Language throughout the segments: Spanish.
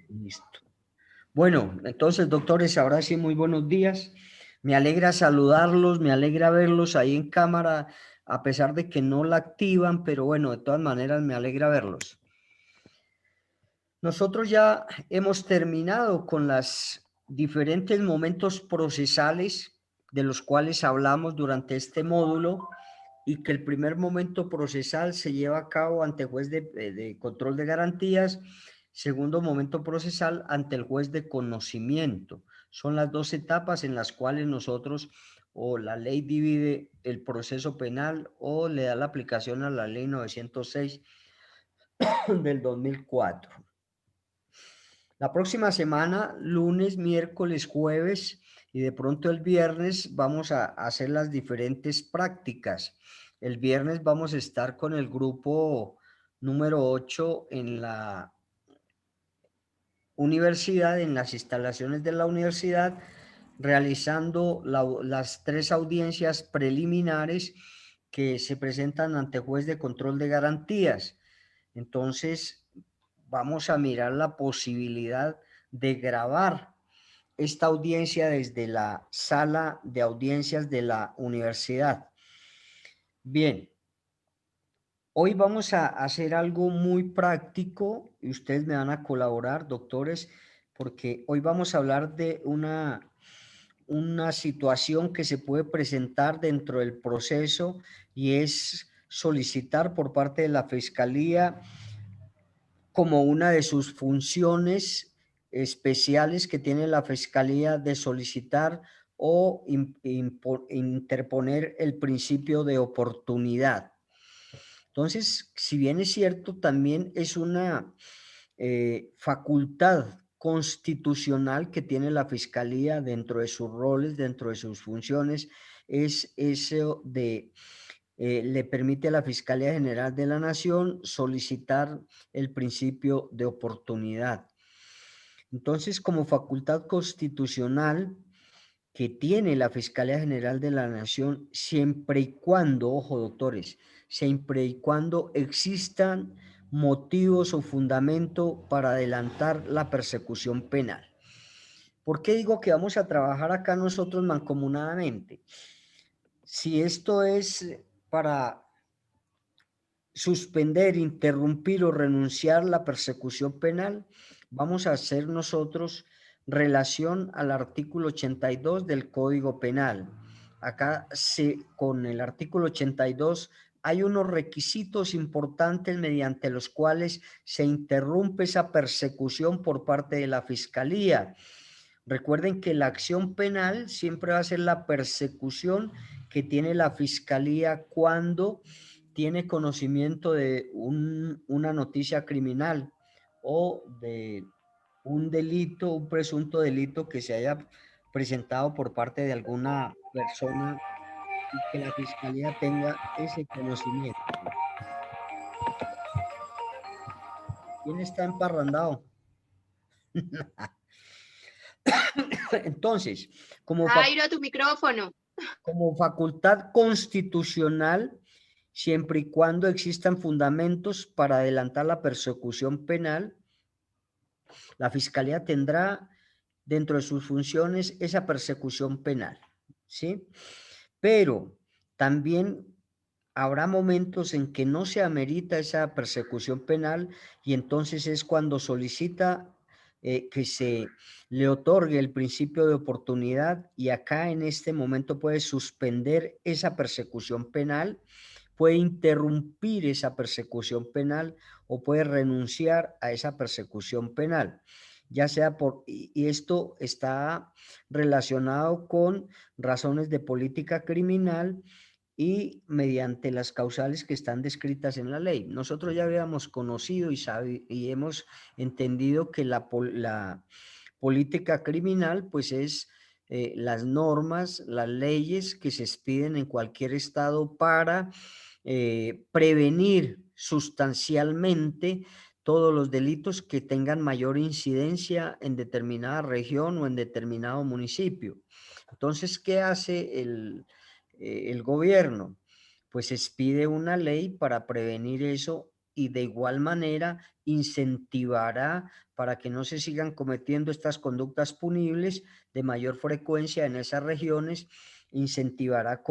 Listo. Bueno, entonces, doctores, ahora sí, muy buenos días. Me alegra saludarlos, me alegra verlos ahí en cámara, a pesar de que no la activan, pero bueno, de todas maneras me alegra verlos. Nosotros ya hemos terminado con los diferentes momentos procesales de los cuales hablamos durante este módulo y que el primer momento procesal se lleva a cabo ante el juez de control de garantías, segundo momento procesal ante el juez de conocimiento. Son las dos etapas en las cuales nosotros o la ley divide el proceso penal o le da la aplicación a la ley 906 del 2004. La próxima semana, lunes, miércoles, jueves y de pronto el viernes vamos a hacer las diferentes prácticas. El viernes vamos a estar con el grupo número 8 en la universidad, en las instalaciones de la universidad, realizando las 3 audiencias preliminares que se presentan ante juez de control de garantías. Entonces, vamos a mirar la posibilidad de grabar esta audiencia desde la sala de audiencias de la universidad. Bien, hoy vamos a hacer algo muy práctico y ustedes me van a colaborar, doctores, porque hoy vamos a hablar de una situación que se puede presentar dentro del proceso y es solicitar por parte de la Fiscalía como una de sus funciones especiales que tiene la Fiscalía de solicitar o interponer el principio de oportunidad. Entonces, si bien es cierto, también es una facultad constitucional que tiene la Fiscalía dentro de sus roles, dentro de sus funciones, es eso de le permite a la Fiscalía General de la Nación solicitar el principio de oportunidad. Entonces, como facultad constitucional que tiene la Fiscalía General de la Nación, siempre y cuando, ojo doctores, siempre y cuando existan motivos o fundamento para adelantar la persecución penal. ¿Por qué digo que vamos a trabajar acá nosotros mancomunadamente? Si esto es para suspender, interrumpir o renunciar la persecución penal, vamos a hacer nosotros relación al artículo 82 del Código Penal. Acá con el artículo 82 hay unos requisitos importantes mediante los cuales se interrumpe esa persecución por parte de la Fiscalía. Recuerden que la acción penal siempre va a ser la persecución que tiene la Fiscalía cuando tiene conocimiento de una noticia criminal o de un delito, un presunto delito que se haya presentado por parte de alguna persona y que la Fiscalía tenga ese conocimiento. ¿Quién está emparrandado? Entonces, Jairo, tu micrófono. como facultad constitucional, siempre y cuando existan fundamentos para adelantar la persecución penal, la Fiscalía tendrá dentro de sus funciones esa persecución penal, ¿sí? Pero también habrá momentos en que no se amerita esa persecución penal y entonces es cuando solicita que se le otorgue el principio de oportunidad y acá en este momento puede suspender esa persecución penal, puede interrumpir esa persecución penal o puede renunciar a esa persecución penal, ya sea y esto está relacionado con razones de política criminal y mediante las causales que están descritas en la ley. Nosotros ya habíamos conocido y hemos entendido que la política criminal pues es las normas, las leyes que se expiden en cualquier estado para prevenir sustancialmente todos los delitos que tengan mayor incidencia en determinada región o en determinado municipio. Entonces, ¿qué hace el gobierno? Pues expide una ley para prevenir eso y de igual manera incentivará para que no se sigan cometiendo estas conductas punibles de mayor frecuencia en esas regiones, incentivará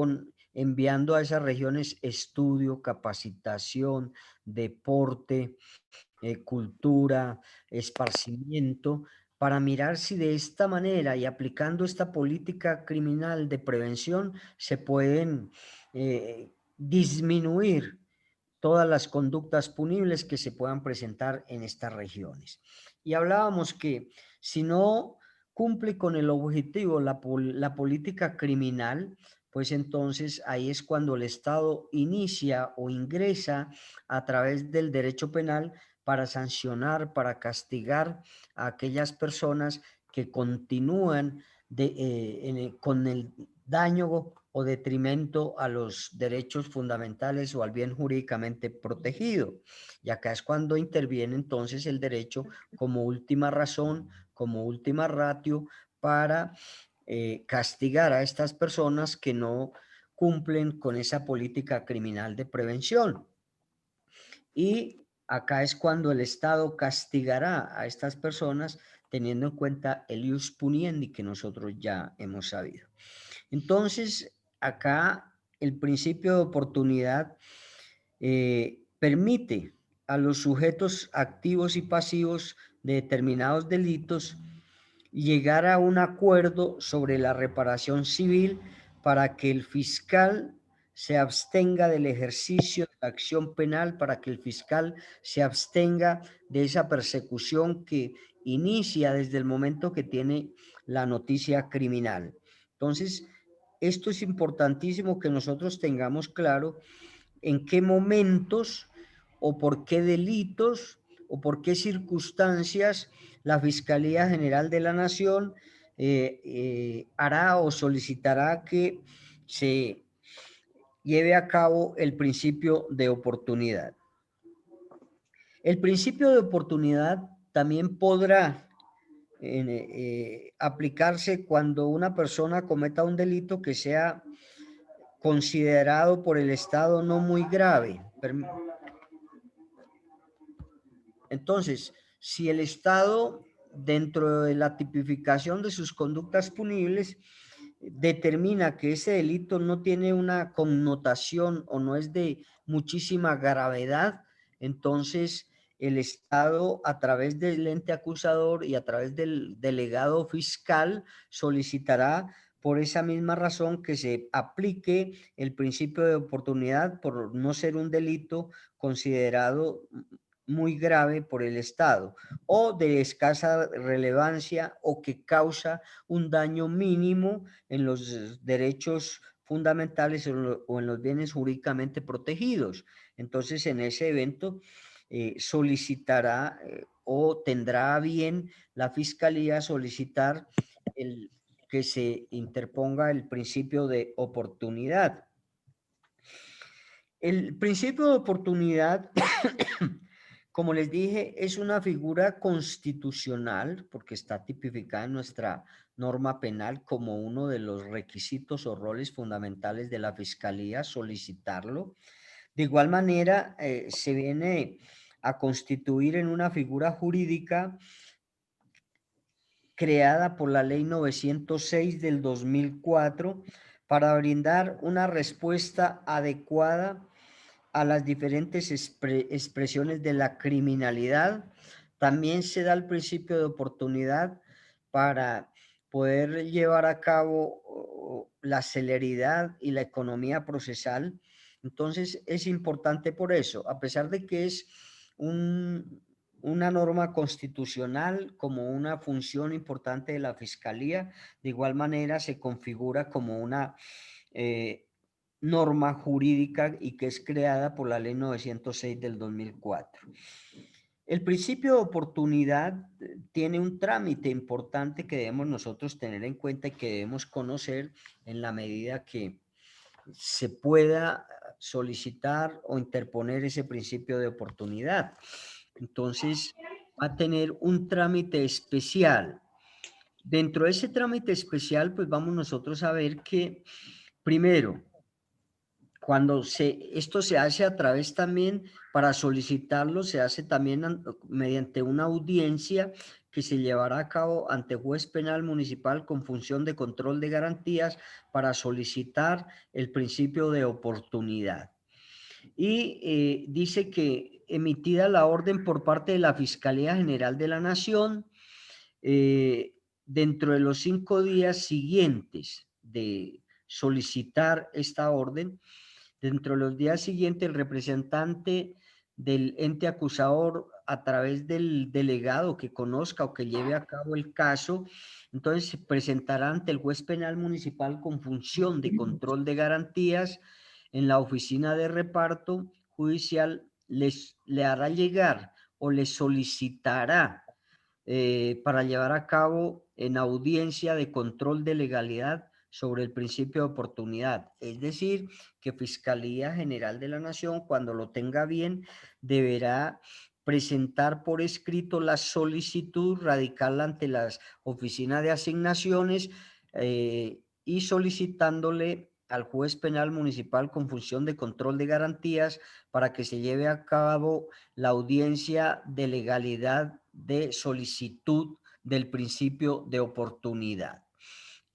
enviando a esas regiones estudio, capacitación, deporte, cultura, esparcimiento, para mirar si de esta manera y aplicando esta política criminal de prevención se pueden disminuir todas las conductas punibles que se puedan presentar en estas regiones. Y hablábamos que si no cumple con el objetivo la política criminal, pues entonces ahí es cuando el Estado inicia o ingresa a través del derecho penal para sancionar, para castigar a aquellas personas que continúan con el daño o detrimento a los derechos fundamentales o al bien jurídicamente protegido. Y acá es cuando interviene entonces el derecho como última razón, como última ratio para castigar a estas personas que no cumplen con esa política criminal de prevención. Y acá es cuando el Estado castigará a estas personas teniendo en cuenta el ius puniendi que nosotros ya hemos sabido. Entonces, acá el principio de oportunidad permite a los sujetos activos y pasivos de determinados delitos llegar a un acuerdo sobre la reparación civil para que el fiscal se abstenga del ejercicio de la acción penal, para que el fiscal se abstenga de esa persecución que inicia desde el momento que tiene la noticia criminal. Entonces, esto es importantísimo que nosotros tengamos claro en qué momentos o por qué delitos o por qué circunstancias la Fiscalía General de la Nación hará o solicitará que se lleve a cabo el principio de oportunidad. El principio de oportunidad también podrá aplicarse cuando una persona cometa un delito que sea considerado por el Estado no muy grave. Entonces, si el Estado, dentro de la tipificación de sus conductas punibles, determina que ese delito no tiene una connotación o no es de muchísima gravedad, entonces el Estado, a través del ente acusador y a través del delegado fiscal, solicitará por esa misma razón que se aplique el principio de oportunidad por no ser un delito considerado muy grave por el Estado o de escasa relevancia o que causa un daño mínimo en los derechos fundamentales o en los bienes jurídicamente protegidos. Entonces, en ese evento solicitará o tendrá a bien la Fiscalía solicitar que se interponga el principio de oportunidad. El principio de oportunidad, como les dije, es una figura constitucional porque está tipificada en nuestra norma penal como uno de los requisitos o roles fundamentales de la Fiscalía, solicitarlo. De igual manera, se viene a constituir en una figura jurídica creada por la Ley 906 del 2004 para brindar una respuesta adecuada a las diferentes expresiones de la criminalidad. También se da el principio de oportunidad para poder llevar a cabo la celeridad y la economía procesal. Entonces es importante por eso, a pesar de que es una norma constitucional como una función importante de la Fiscalía, de igual manera se configura como una norma jurídica y que es creada por la Ley 906 del 2004. El principio de oportunidad tiene un trámite importante que debemos nosotros tener en cuenta y que debemos conocer en la medida que se pueda solicitar o interponer ese principio de oportunidad. Entonces, va a tener un trámite especial. Dentro de ese trámite especial, pues vamos nosotros a ver que, primero, esto se hace a través también, para solicitarlo, se hace también mediante una audiencia que se llevará a cabo ante juez penal municipal con función de control de garantías para solicitar el principio de oportunidad. Y dice que emitida la orden por parte de la Fiscalía General de la Nación, dentro de los 5 días siguientes de solicitar esta orden, dentro de los días siguientes, el representante del ente acusador, a través del delegado que conozca o que lleve a cabo el caso, entonces se presentará ante el juez penal municipal con función de control de garantías en la oficina de reparto judicial, le hará llegar o le solicitará para llevar a cabo en audiencia de control de legalidad sobre el principio de oportunidad. Es decir, que Fiscalía General de la Nación, cuando lo tenga bien, deberá presentar por escrito la solicitud, radicarla ante las oficinas de asignaciones y solicitándole al juez penal municipal con función de control de garantías para que se lleve a cabo la audiencia de legalidad de solicitud del principio de oportunidad.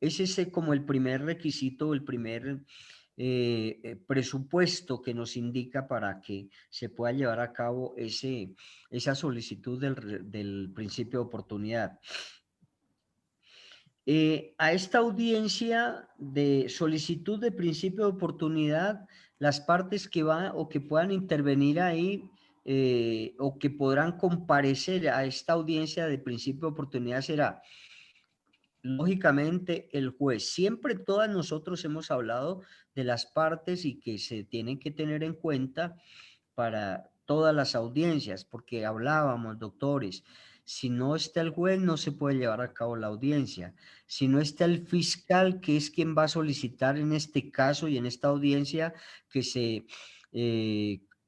Ese es como el primer requisito, el primer presupuesto que nos indica para que se pueda llevar a cabo esa solicitud del principio de oportunidad. A esta audiencia de solicitud de principio de oportunidad, las partes que van o que puedan intervenir ahí o que podrán comparecer a esta audiencia de principio de oportunidad será, lógicamente, el juez. Siempre todas nosotros hemos hablado de las partes y que se tienen que tener en cuenta para todas las audiencias, porque hablábamos, doctores, si no está el juez no se puede llevar a cabo la audiencia. Si no está el fiscal, que es quien va a solicitar en este caso y en esta audiencia que se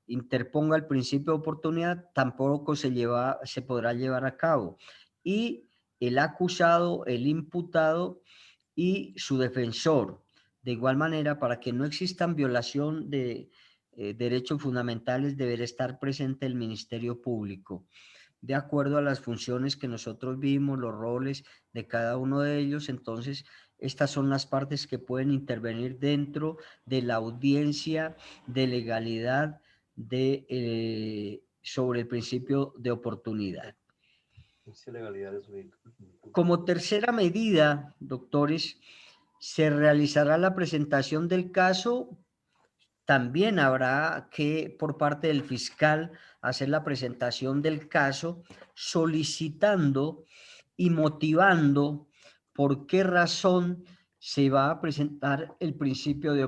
interponga el principio de oportunidad, tampoco se podrá llevar a cabo. Y el acusado, el imputado y su defensor. De igual manera, para que no existan violación de derechos fundamentales, deberá estar presente el Ministerio Público, de acuerdo a las funciones que nosotros vimos, los roles de cada uno de ellos. Entonces, estas son las partes que pueden intervenir dentro de la audiencia de legalidad sobre el principio de oportunidad. Como tercera medida, doctores, se realizará la presentación del caso. También habrá que, por parte del fiscal, hacer la presentación del caso solicitando y motivando por qué razón se va a presentar el principio de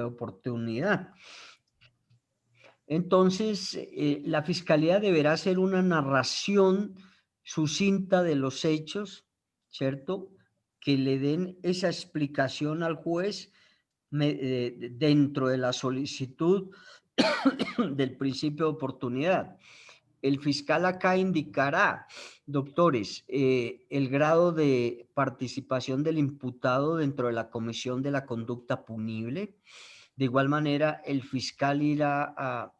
oportunidad. Entonces, la fiscalía deberá hacer una narración sucinta de los hechos, ¿cierto? Que le den esa explicación al juez dentro de la solicitud del principio de oportunidad. El fiscal acá indicará, doctores, el grado de participación del imputado dentro de la comisión de la conducta punible. De igual manera, el fiscal irá a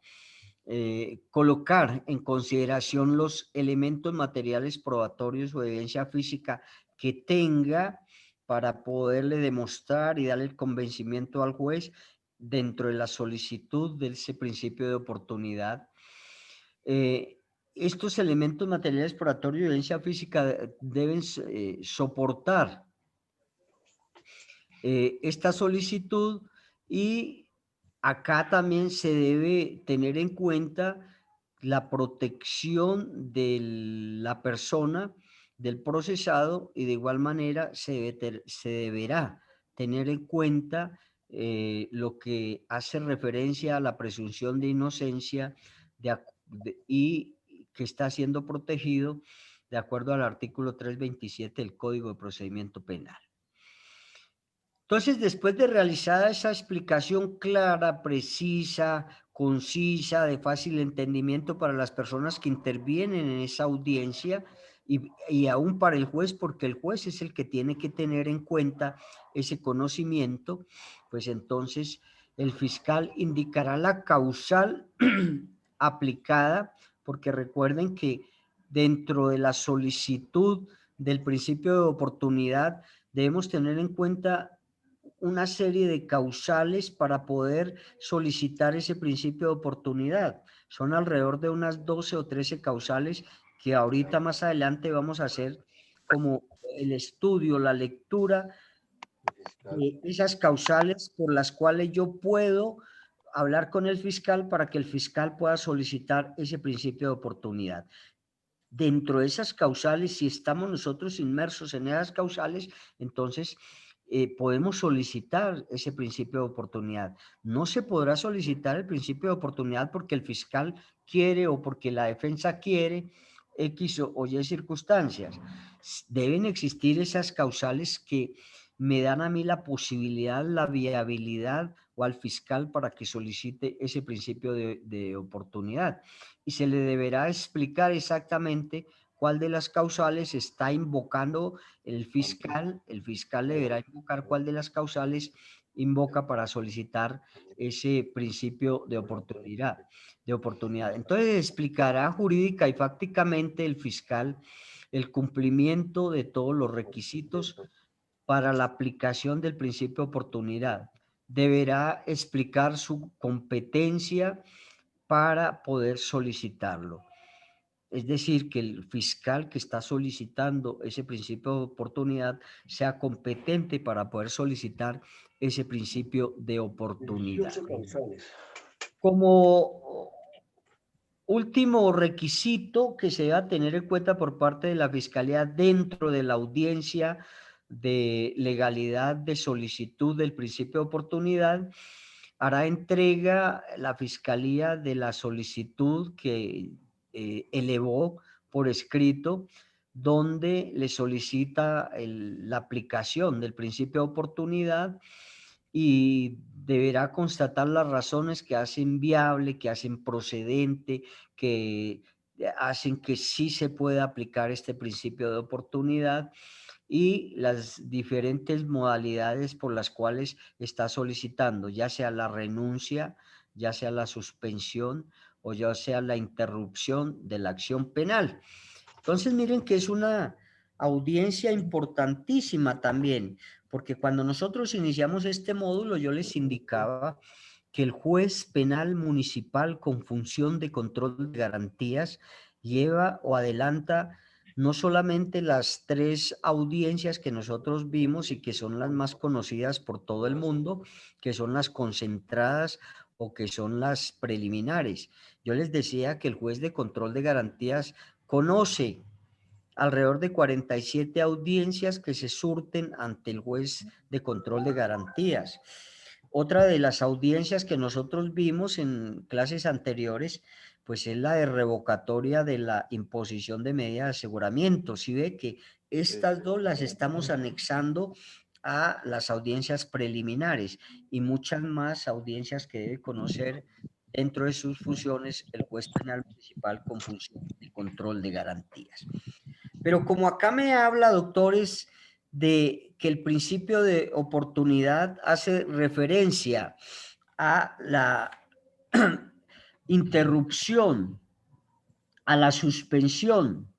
colocar en consideración los elementos materiales probatorios o evidencia física que tenga para poderle demostrar y darle el convencimiento al juez dentro de la solicitud de ese principio de oportunidad. Estos elementos materiales probatorios y evidencia física deben soportar esta solicitud, y acá también se debe tener en cuenta la protección de la persona, del procesado, y de igual manera se deberá tener en cuenta lo que hace referencia a la presunción de inocencia y que está siendo protegido de acuerdo al artículo 327 del Código de Procedimiento Penal. Entonces, después de realizada esa explicación clara, precisa, concisa, de fácil entendimiento para las personas que intervienen en esa audiencia y aún para el juez, porque el juez es el que tiene que tener en cuenta ese conocimiento, pues entonces el fiscal indicará la causal aplicada, porque recuerden que dentro de la solicitud del principio de oportunidad debemos tener en cuenta una serie de causales para poder solicitar ese principio de oportunidad. Son alrededor de unas 12 o 13 causales que ahorita más adelante vamos a hacer como el estudio, la lectura de esas causales por las cuales yo puedo hablar con el fiscal para que el fiscal pueda solicitar ese principio de oportunidad. Dentro de esas causales, si estamos nosotros inmersos en esas causales, entonces podemos solicitar ese principio de oportunidad. No se podrá solicitar el principio de oportunidad porque el fiscal quiere o porque la defensa quiere X o Y circunstancias. Deben existir esas causales que me dan a mí la posibilidad, la viabilidad o al fiscal para que solicite ese principio de oportunidad. Y se le deberá explicar exactamente cuál de las causales está invocando el fiscal deberá invocar cuál de las causales invoca para solicitar ese principio de oportunidad. Entonces explicará jurídica y fácticamente el fiscal el cumplimiento de todos los requisitos para la aplicación del principio de oportunidad. Deberá explicar su competencia para poder solicitarlo. Es decir, que el fiscal que está solicitando ese principio de oportunidad sea competente para poder solicitar ese principio de oportunidad. Como último requisito que se debe tener en cuenta por parte de la Fiscalía dentro de la audiencia de legalidad de solicitud del principio de oportunidad, hará entrega la Fiscalía de la solicitud que elevó por escrito, donde le solicita la aplicación del principio de oportunidad y deberá constatar las razones que hacen viable, que hacen procedente, que hacen que sí se pueda aplicar este principio de oportunidad y las diferentes modalidades por las cuales está solicitando, ya sea la renuncia, ya sea la suspensión o ya sea la interrupción de la acción penal. Entonces miren que es una audiencia importantísima también, porque cuando nosotros iniciamos este módulo yo les indicaba que el juez penal municipal con función de control de garantías lleva o adelanta no solamente las 3 audiencias que nosotros vimos y que son las más conocidas por todo el mundo, que son las concentradas o que son las preliminares. Yo les decía que el juez de control de garantías conoce alrededor de 47 audiencias que se surten ante el juez de control de garantías. Otra de las audiencias que nosotros vimos en clases anteriores, pues es la de revocatoria de la imposición de medida de aseguramiento. Si ve que estas dos las estamos anexando a las audiencias preliminares y muchas más audiencias que debe conocer dentro de sus funciones el juez penal municipal con función de control de garantías. Pero como acá me habla, doctores, de que el principio de oportunidad hace referencia a la interrupción, a la suspensión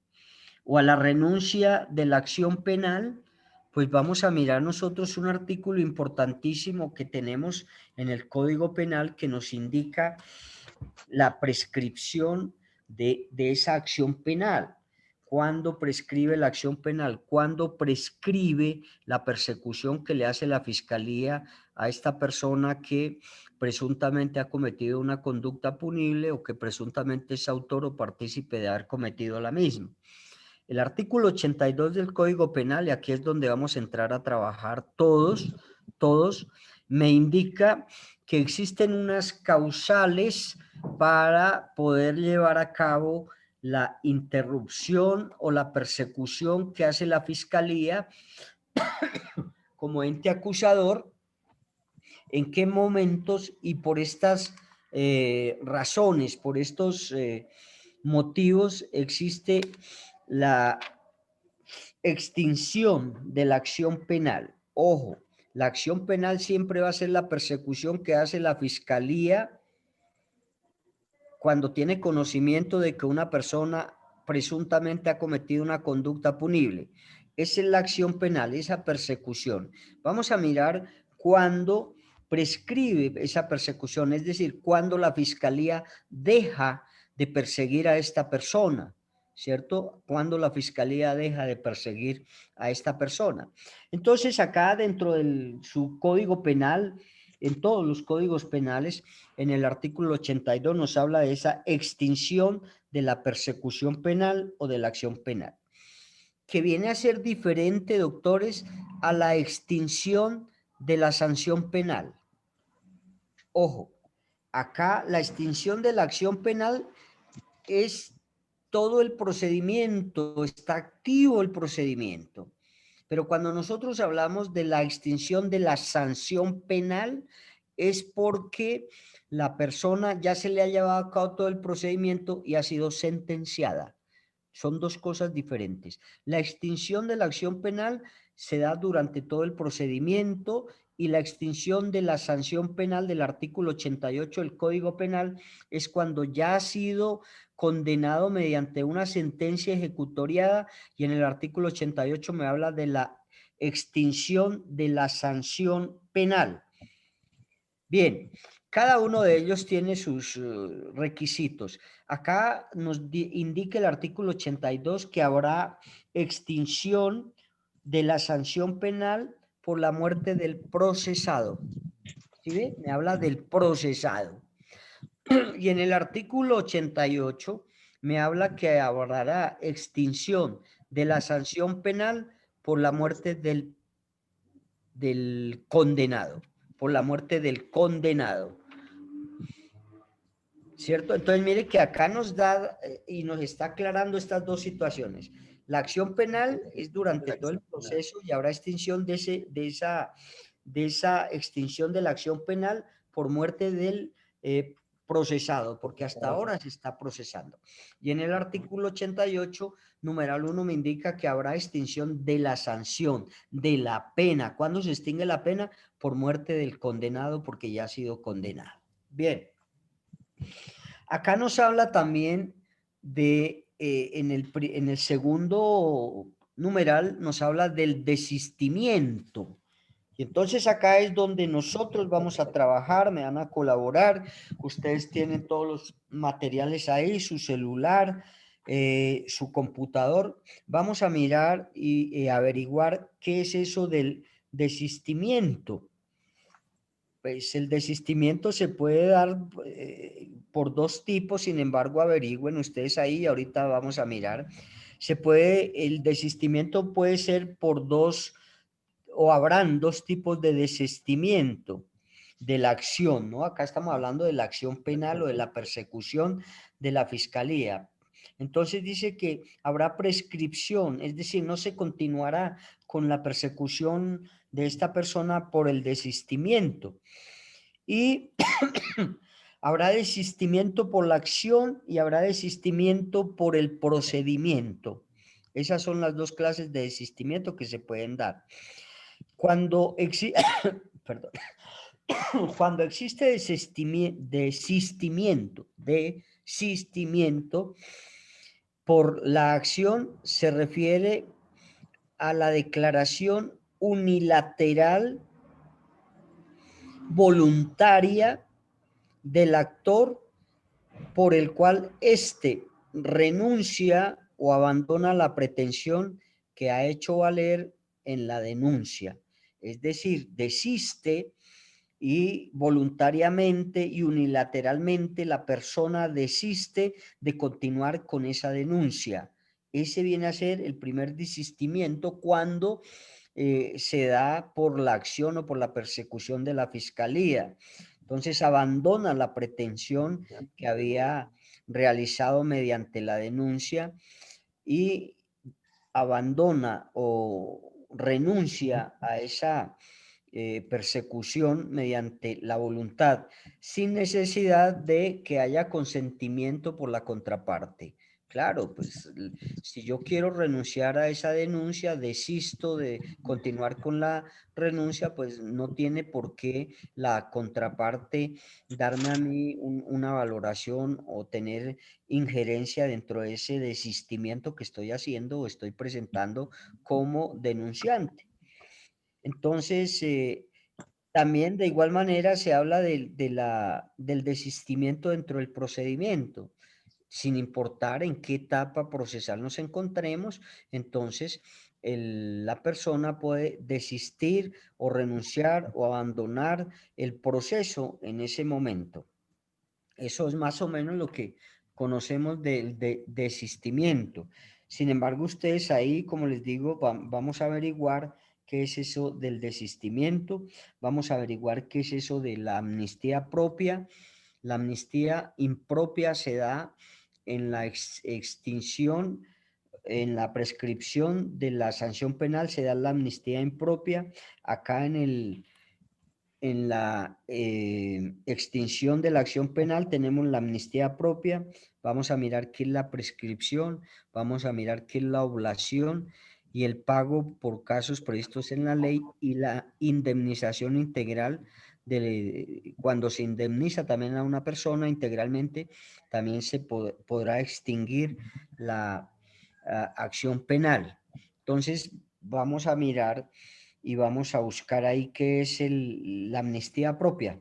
o a la renuncia de la acción penal, pues vamos a mirar nosotros un artículo importantísimo que tenemos en el Código Penal que nos indica la prescripción de esa acción penal. ¿Cuándo prescribe la acción penal? ¿Cuándo prescribe la persecución que le hace la Fiscalía a esta persona que presuntamente ha cometido una conducta punible o que presuntamente es autor o partícipe de haber cometido la misma? El artículo 82 del Código Penal, y aquí es donde vamos a entrar a trabajar todos, me indica que existen unas causales para poder llevar a cabo la interrupción o la persecución que hace la Fiscalía como ente acusador, en qué momentos y por estas razones, por estos motivos existe la extinción de la acción penal. Ojo, La acción penal siempre va a ser la persecución que hace la fiscalía cuando tiene conocimiento de que una persona presuntamente ha cometido una conducta punible. Esa es la acción penal, esa persecución. Vamos a mirar cuándo prescribe esa persecución, es decir, cuándo la fiscalía deja de perseguir a esta persona, ¿cierto? Cuando la fiscalía deja de perseguir a esta persona. Entonces, acá dentro de su código penal, en todos los códigos penales, en el artículo 82 nos habla de esa extinción de la persecución penal o de la acción penal, que viene a ser diferente, doctores, a la extinción de la sanción penal. Ojo, acá la extinción de la acción penal es todo el procedimiento, está activo el procedimiento. Pero cuando nosotros hablamos de la extinción de la sanción penal, es porque la persona ya se le ha llevado a cabo todo el procedimiento y ha sido sentenciada. Son dos cosas diferentes. La extinción de la acción penal se da durante todo el procedimiento y la extinción de la sanción penal del artículo 88 del Código Penal es cuando ya ha sido condenado mediante una sentencia ejecutoriada, y en el artículo 88 me habla de la extinción de la sanción penal. Bien, cada uno de ellos tiene sus requisitos. Acá nos indica el artículo 82 que habrá extinción de la sanción penal por la muerte del procesado. ¿Sí ve? Me habla del procesado. Y en el artículo 88 me habla que habrá extinción de la sanción penal por la muerte del condenado, por la muerte del condenado. ¿Cierto? Entonces mire que acá nos da y nos está aclarando estas dos situaciones. La acción penal es durante todo el proceso y habrá extinción de esa extinción de la acción penal por muerte del procesado, porque hasta ahora se está procesando. Y en el artículo 88, numeral 1, me indica que habrá extinción de la sanción, de la pena. ¿Cuándo se extingue la pena? Por muerte del condenado, porque ya ha sido condenado. Bien. Acá nos habla también de, en el segundo numeral, nos habla del desistimiento. Y entonces acá es donde nosotros vamos a trabajar, me van a colaborar. Ustedes tienen todos los materiales ahí, su celular, su computador. Vamos a mirar y averiguar qué es eso del desistimiento. Pues el desistimiento se puede dar por dos tipos, sin embargo, averigüen ustedes ahí, ahorita vamos a mirar. El desistimiento puede ser por dos, o habrán dos tipos de desistimiento de la acción, ¿no? Acá estamos hablando de la acción penal o de la persecución de la fiscalía. Entonces dice que habrá prescripción, es decir, no se continuará con la persecución de esta persona por el desistimiento. Y habrá desistimiento por la acción y habrá desistimiento por el procedimiento. Esas son las dos clases de desistimiento que se pueden dar. Cuando, perdón. Cuando existe desistimiento por la acción, se refiere a la declaración unilateral, voluntaria del actor, por el cual éste renuncia o abandona la pretensión que ha hecho valer en la denuncia. Es decir, desiste y voluntariamente y unilateralmente la persona desiste de continuar con esa denuncia. Ese viene a ser el primer desistimiento cuando se da por la acción o por la persecución de la fiscalía. Entonces abandona la pretensión que había realizado mediante la denuncia y abandona o renuncia a esa persecución mediante la voluntad, sin necesidad de que haya consentimiento por la contraparte. Claro, pues si yo quiero renunciar a esa denuncia, desisto de continuar con la renuncia, pues no tiene por qué la contraparte darme a mí una valoración o tener injerencia dentro de ese desistimiento que estoy haciendo o estoy presentando como denunciante. Entonces, también de igual manera se habla del desistimiento dentro del procedimiento sin importar en qué etapa procesal nos encontremos, entonces la persona puede desistir o renunciar o abandonar el proceso en ese momento. Eso es más o menos lo que conocemos del desistimiento. Sin embargo, ustedes ahí, como les digo, vamos a averiguar qué es eso del desistimiento, vamos a averiguar qué es eso de la amnistía propia. La amnistía impropia se da en la extinción, en la prescripción de la sanción penal, se da la amnistía impropia. Acá en la extinción de la acción penal tenemos la amnistía propia. Vamos a mirar qué es la prescripción, vamos a mirar qué es la oblación y el pago por casos previstos en la ley y la indemnización integral cuando se indemniza también a una persona integralmente, también se podrá extinguir la acción penal. Entonces, vamos a mirar y vamos a buscar ahí qué es la amnistía propia.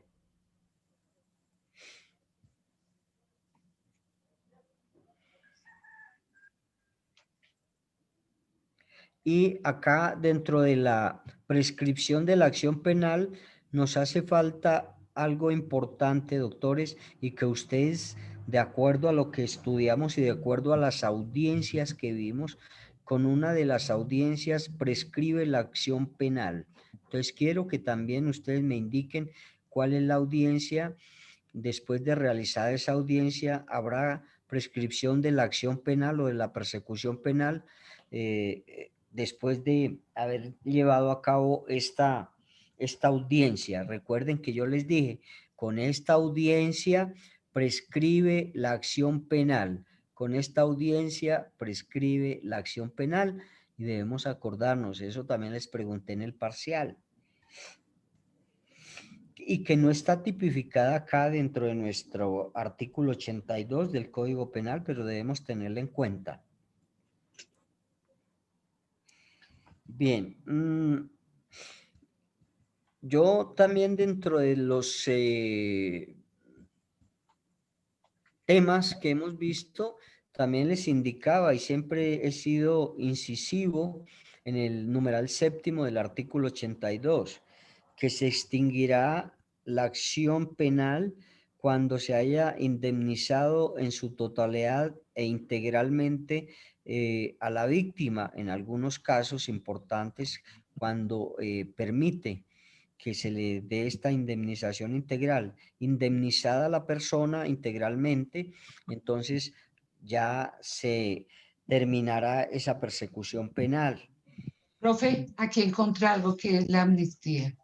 Y acá dentro de la prescripción de la acción penal nos hace falta algo importante, doctores, y que ustedes, de acuerdo a lo que estudiamos y de acuerdo a las audiencias que vimos, con una de las audiencias prescribe la acción penal. Entonces quiero que también ustedes me indiquen cuál es la audiencia. Después de realizar esa audiencia, habrá prescripción de la acción penal o de la persecución penal. Después de haber llevado a cabo esta audiencia. Recuerden que yo les dije, con esta audiencia prescribe la acción penal. Con esta audiencia prescribe la acción penal y debemos acordarnos, eso también les pregunté en el parcial, y que no está tipificada acá dentro de nuestro artículo 82 del Código Penal, pero debemos tenerla en cuenta. Bien, yo también dentro de los temas que hemos visto, también les indicaba y siempre he sido incisivo en el numeral séptimo del artículo 82, que se extinguirá la acción penal cuando se haya indemnizado en su totalidad e integralmente a la víctima, en algunos casos importantes, cuando permite que se le dé esta indemnización integral, indemnizada la persona integralmente, entonces ya se terminará esa persecución penal. Profe, aquí encontré algo que es la amnistía.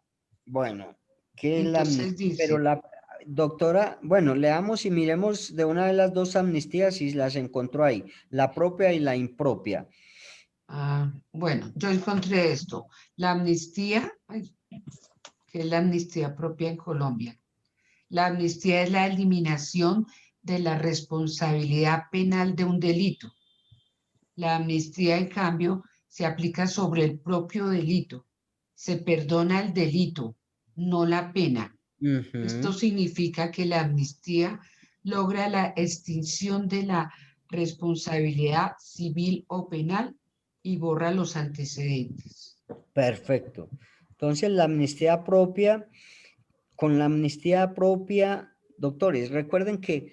Bueno, ¿qué es la Entonces amnistía? Pero dice, la doctora, bueno, leamos y miremos de una de las dos amnistías si las encontró ahí, la propia y la impropia. bueno, yo encontré esto, la amnistía, que es la amnistía propia en Colombia. La amnistía es la eliminación de la responsabilidad penal de un delito. La amnistía, en cambio, se aplica sobre el propio delito. Se perdona el delito, no la pena. Esto significa que la amnistía logra la extinción de la responsabilidad civil o penal y borra los antecedentes. Perfecto. Entonces, la amnistía propia, con la amnistía propia, doctores, recuerden que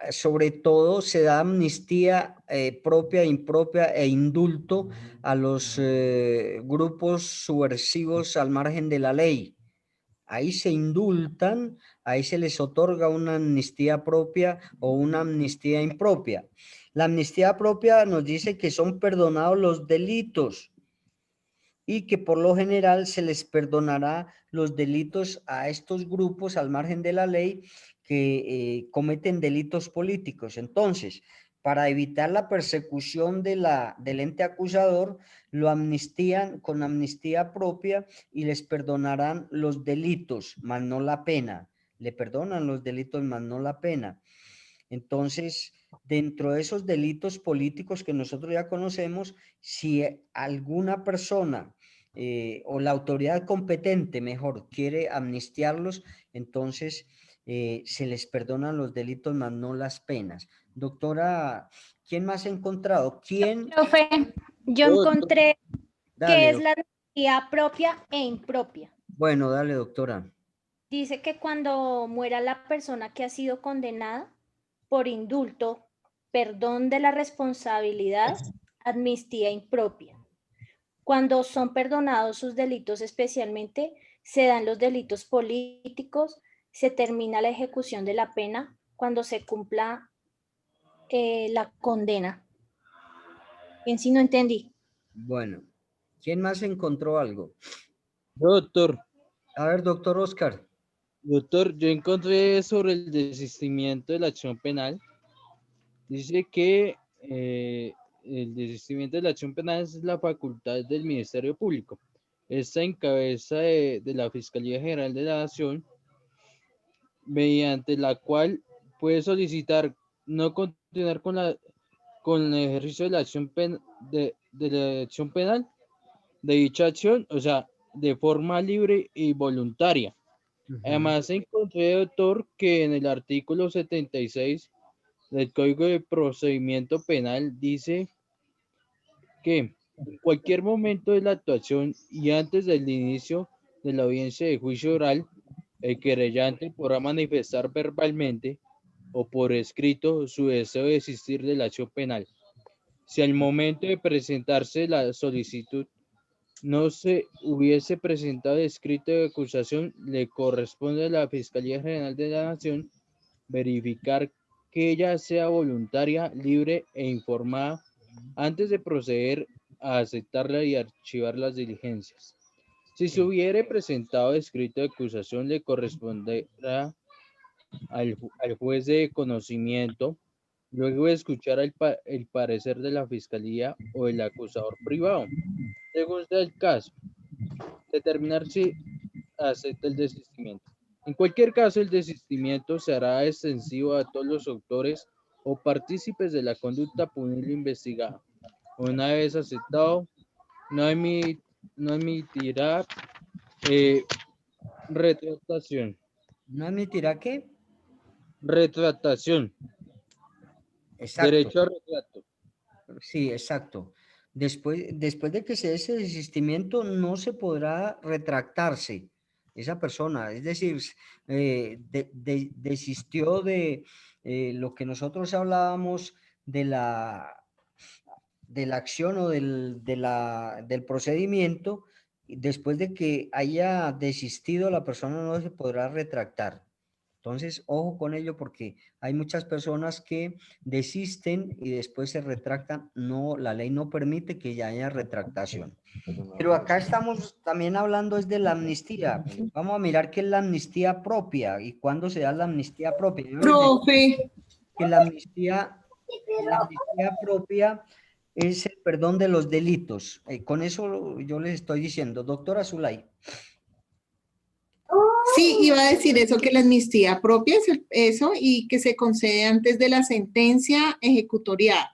sobre todo se da amnistía propia, impropia e indulto a los grupos subversivos al margen de la ley. Ahí se indultan, ahí se les otorga una amnistía propia o una amnistía impropia. La amnistía propia nos dice que son perdonados los delitos y que por lo general se les perdonará los delitos a estos grupos al margen de la ley que cometen delitos políticos. Entonces, para evitar la persecución del ente acusador, lo amnistían con amnistía propia y les perdonarán los delitos, más no la pena. Le perdonan los delitos, más no la pena. Entonces, dentro de esos delitos políticos que nosotros ya conocemos, si alguna persona o la autoridad competente, mejor, quiere amnistiarlos, entonces se les perdonan los delitos, más no las penas. Doctora, ¿quién más ha encontrado? ¿Quién? Profe, yo encontré Dale, que es la amnistía propia e impropia. bueno, dale, doctora. Dice que cuando muera la persona que ha sido condenada por indulto, perdón de la responsabilidad, amnistía impropia. Cuando son perdonados sus delitos especialmente, se dan los delitos políticos, se termina la ejecución de la pena cuando se cumpla la condena. En sí no entendí. Bueno, ¿quién más encontró algo? Doctor, A ver, doctor Oscar. doctor, yo encontré sobre el desistimiento de la acción penal. Dice que el desistimiento de la acción penal es la facultad del Ministerio Público. Esta en cabeza de la Fiscalía General de la Nación, mediante la cual puede solicitar no continuar con el ejercicio de la acción de la acción penal de dicha acción, o sea, de forma libre y voluntaria. Además, encontré, doctor, que en el artículo 76 del Código de Procedimiento Penal dice que en cualquier momento de la actuación y antes del inicio de la audiencia de juicio oral, el querellante podrá manifestar verbalmente o por escrito su deseo de desistir de la acción penal. Si al momento de presentarse la solicitud no se hubiese presentado escrito de acusación, le corresponde a la Fiscalía General de la Nación verificar que ella sea voluntaria, libre e informada antes de proceder a aceptarla y archivar las diligencias. Si se hubiere presentado escrito de acusación, le corresponderá al juez de conocimiento, luego de escuchar el parecer de la Fiscalía o el acusador privado, según sea el caso, determinar si acepta el desistimiento. En cualquier caso, el desistimiento se hará extensivo a todos los autores o partícipes de la conducta punible investigada. Una vez aceptado, no emitirá retractación. ¿No admitirá qué? Retractación. Exacto. Derecho a retrato. Sí, exacto. Después de que se dé ese desistimiento, no se podrá retractarse esa persona. Es decir, desistió de lo que nosotros hablábamos de la acción o del procedimiento. Después de que haya desistido, la persona no se podrá retractar. Entonces, ojo con ello porque hay muchas personas que desisten y después se retractan. No, la ley no permite que ya haya retractación. Pero acá estamos también hablando es de la amnistía. Vamos a mirar qué es la amnistía propia y cuándo se da la amnistía propia. Yo les decía Profe, que la amnistía propia es el perdón de los delitos. Con eso yo les estoy diciendo, doctora Zulay. sí, iba a decir eso, que la amnistía propia es eso y que se concede antes de la sentencia ejecutorial.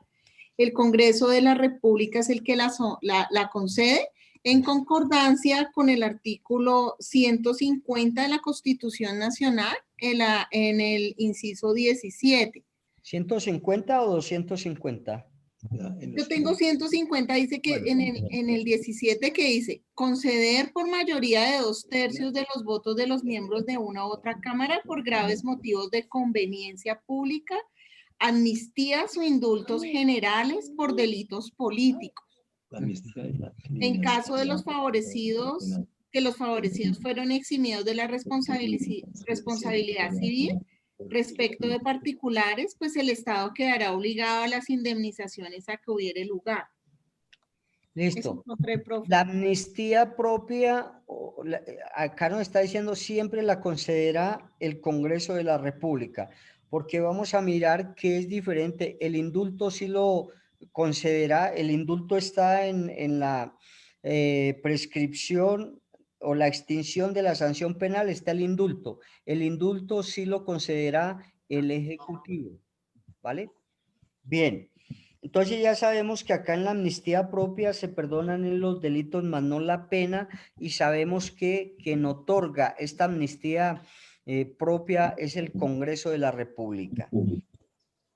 El Congreso de la República es el que la concede en concordancia con el artículo 150 de la Constitución Nacional en el inciso 17. ¿150 o 250? Yo tengo 150, dice que en el 17 que dice, conceder por mayoría de 2/3 de los votos de los miembros de una u otra cámara por graves motivos de conveniencia pública, amnistías o indultos generales por delitos políticos. En caso de los favorecidos, que los favorecidos fueron eximidos de la responsabilidad civil, respecto de particulares, pues el Estado quedará obligado a las indemnizaciones a que hubiere lugar. Listo. La amnistía propia, acá nos está diciendo siempre la concederá el Congreso de la República. porque vamos a mirar que es diferente. El indulto sí lo concederá, el indulto está en la prescripción o la extinción de la sanción penal, está el indulto. El indulto sí lo concederá el Ejecutivo, ¿vale? Bien, entonces ya sabemos que acá en la amnistía propia se perdonan los delitos más no la pena, y sabemos que quien otorga esta amnistía propia es el Congreso de la República.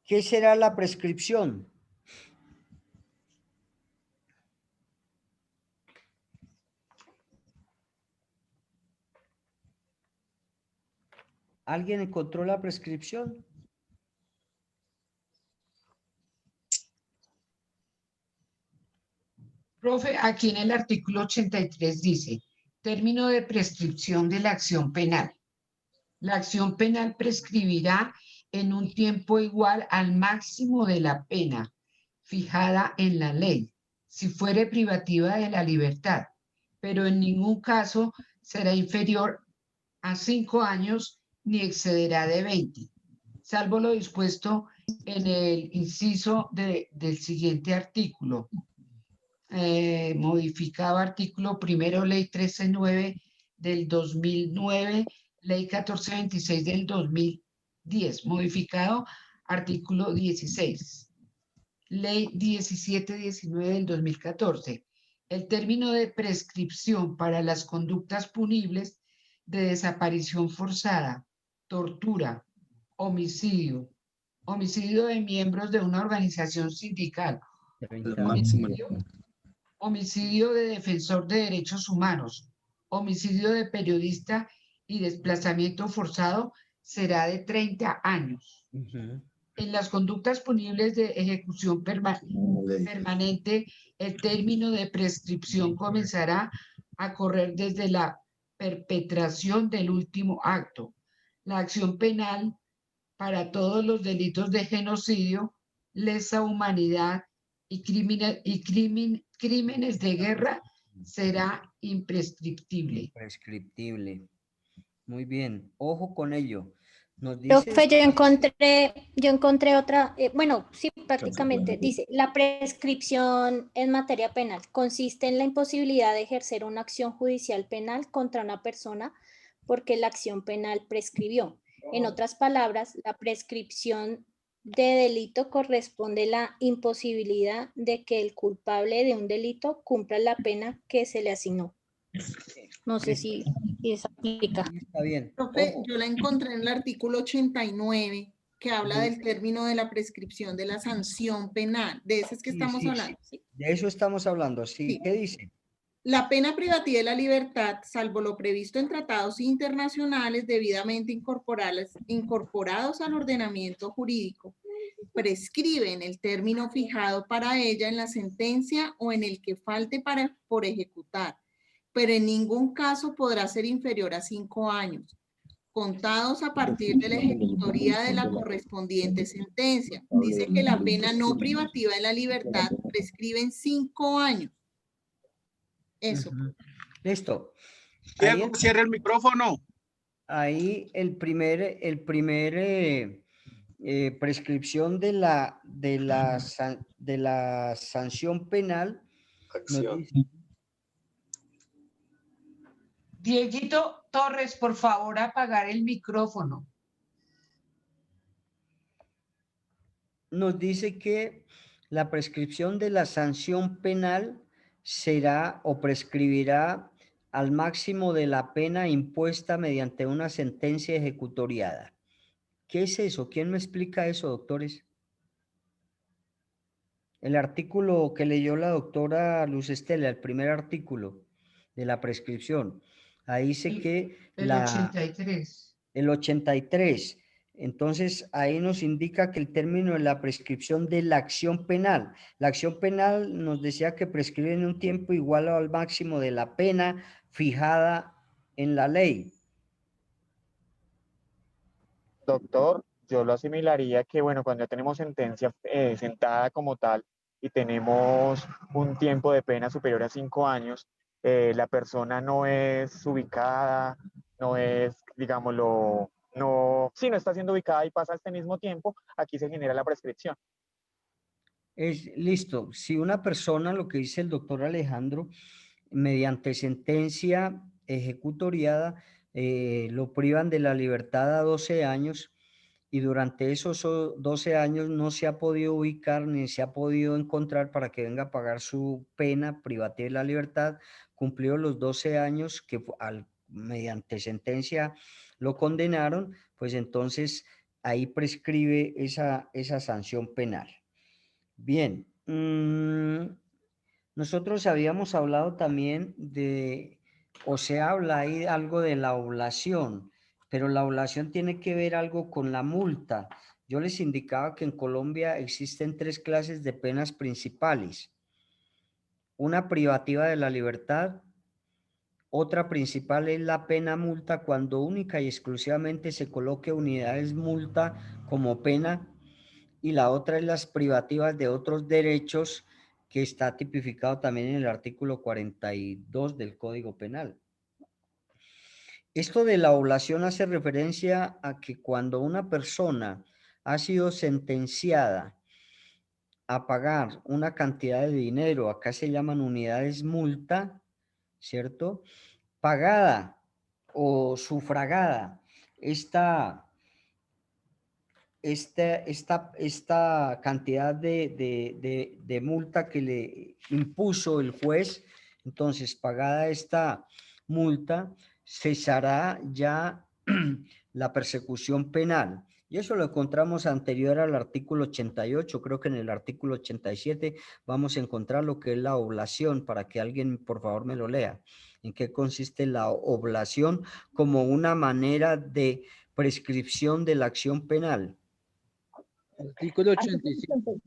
¿Qué será la prescripción? ¿Alguien encontró la prescripción? Profe, aquí en el artículo 83 dice, término de prescripción de la acción penal. La acción penal prescribirá en un tiempo igual al máximo de la pena fijada en la ley, si fuere privativa de la libertad, pero en ningún caso será inferior a 5 años ni excederá de 20, salvo lo dispuesto en el inciso del siguiente artículo. Modificado artículo primero, ley 13.9 del 2009, ley 14.26 del 2010, modificado artículo 16, ley 17.19 del 2014. El término de prescripción para las conductas punibles de desaparición forzada, tortura, homicidio, homicidio de miembros de una organización sindical, homicidio de defensor de derechos humanos, homicidio de periodista y desplazamiento forzado será de 30 años. En las conductas punibles de ejecución permanente, el término de prescripción comenzará a correr desde la perpetración del último acto. La acción penal para todos los delitos de genocidio, lesa humanidad y crímenes de guerra será imprescriptible. Prescriptible. Muy bien, ojo con ello. Nos Profe, dice, yo encontré otra, bueno, sí, prácticamente, dice, la prescripción en materia penal consiste en la imposibilidad de ejercer una acción judicial penal contra una persona porque la acción penal prescribió. En otras palabras, la prescripción de delito corresponde a la imposibilidad de que el culpable de un delito cumpla la pena que se le asignó. No sé si eso aplica. está bien. Profe, Ojo. yo la encontré en el artículo 89 que habla del término de la prescripción de la sanción penal. De ese es que Sí, estamos sí, hablando. sí. De eso estamos hablando. Sí, Sí. ¿qué dice? La pena privativa de la libertad, salvo lo previsto en tratados internacionales debidamente incorporados al ordenamiento jurídico, prescribe en el término fijado para ella en la sentencia o en el que falte por ejecutar, pero en ningún caso podrá ser inferior a 5 años, contados a partir de la ejecutoría de la correspondiente sentencia. Dice que la pena no privativa de la libertad prescribe en 5 años. Eso. Listo. Cierra el micrófono. Ahí el primer prescripción de la sanción penal. Acción. Dieguito Torres, por favor, apagar el micrófono. Nos dice que la prescripción de la sanción penal será o prescribirá al máximo de la pena impuesta mediante una sentencia ejecutoriada. ¿Qué es eso? ¿Quién me explica eso, doctores? El artículo que leyó la doctora Luz Estela, el primer artículo de la prescripción, ahí dice que El 83. el 83. Entonces, ahí nos indica que el término de la prescripción de la acción penal. La acción penal nos decía que prescribe en un tiempo igual al máximo de la pena fijada en la ley. Doctor, yo lo asimilaría que, bueno, cuando ya tenemos sentencia sentada como tal y tenemos un tiempo de pena superior a 5 años, la persona no es ubicada, no es, digámoslo, si no está siendo ubicada y pasa este mismo tiempo, aquí se genera la prescripción. Es listo. Si una persona, lo que dice el doctor Alejandro, mediante sentencia ejecutoriada, lo privan de la libertad a 12 años y durante esos 12 años no se ha podido ubicar ni se ha podido encontrar para que venga a pagar su pena privativa de la libertad, cumplió los 12 años que mediante sentencia lo condenaron, pues entonces ahí prescribe esa sanción penal. Bien, nosotros habíamos hablado también o se habla ahí algo de la oblación, pero la oblación tiene que ver algo con la multa. Yo les indicaba que en Colombia existen 3 clases de penas principales. Una privativa de la libertad, otra principal es la pena multa cuando única y exclusivamente se coloque unidades multa como pena, y la otra es las privativas de otros derechos, que está tipificado también en el artículo 42 del Código Penal. Esto de la oblación hace referencia a que cuando una persona ha sido sentenciada a pagar una cantidad de dinero, acá se llaman unidades multa, ¿cierto? Pagada o sufragada esta cantidad de multa que le impuso el juez, entonces pagada esta multa, cesará ya la persecución penal. Y eso lo encontramos anterior al artículo 88, creo que en el artículo 87 vamos a encontrar lo que es la oblación, para que alguien por favor me lo lea. ¿En qué consiste la oblación como una manera de prescripción de la acción penal? Artículo 87.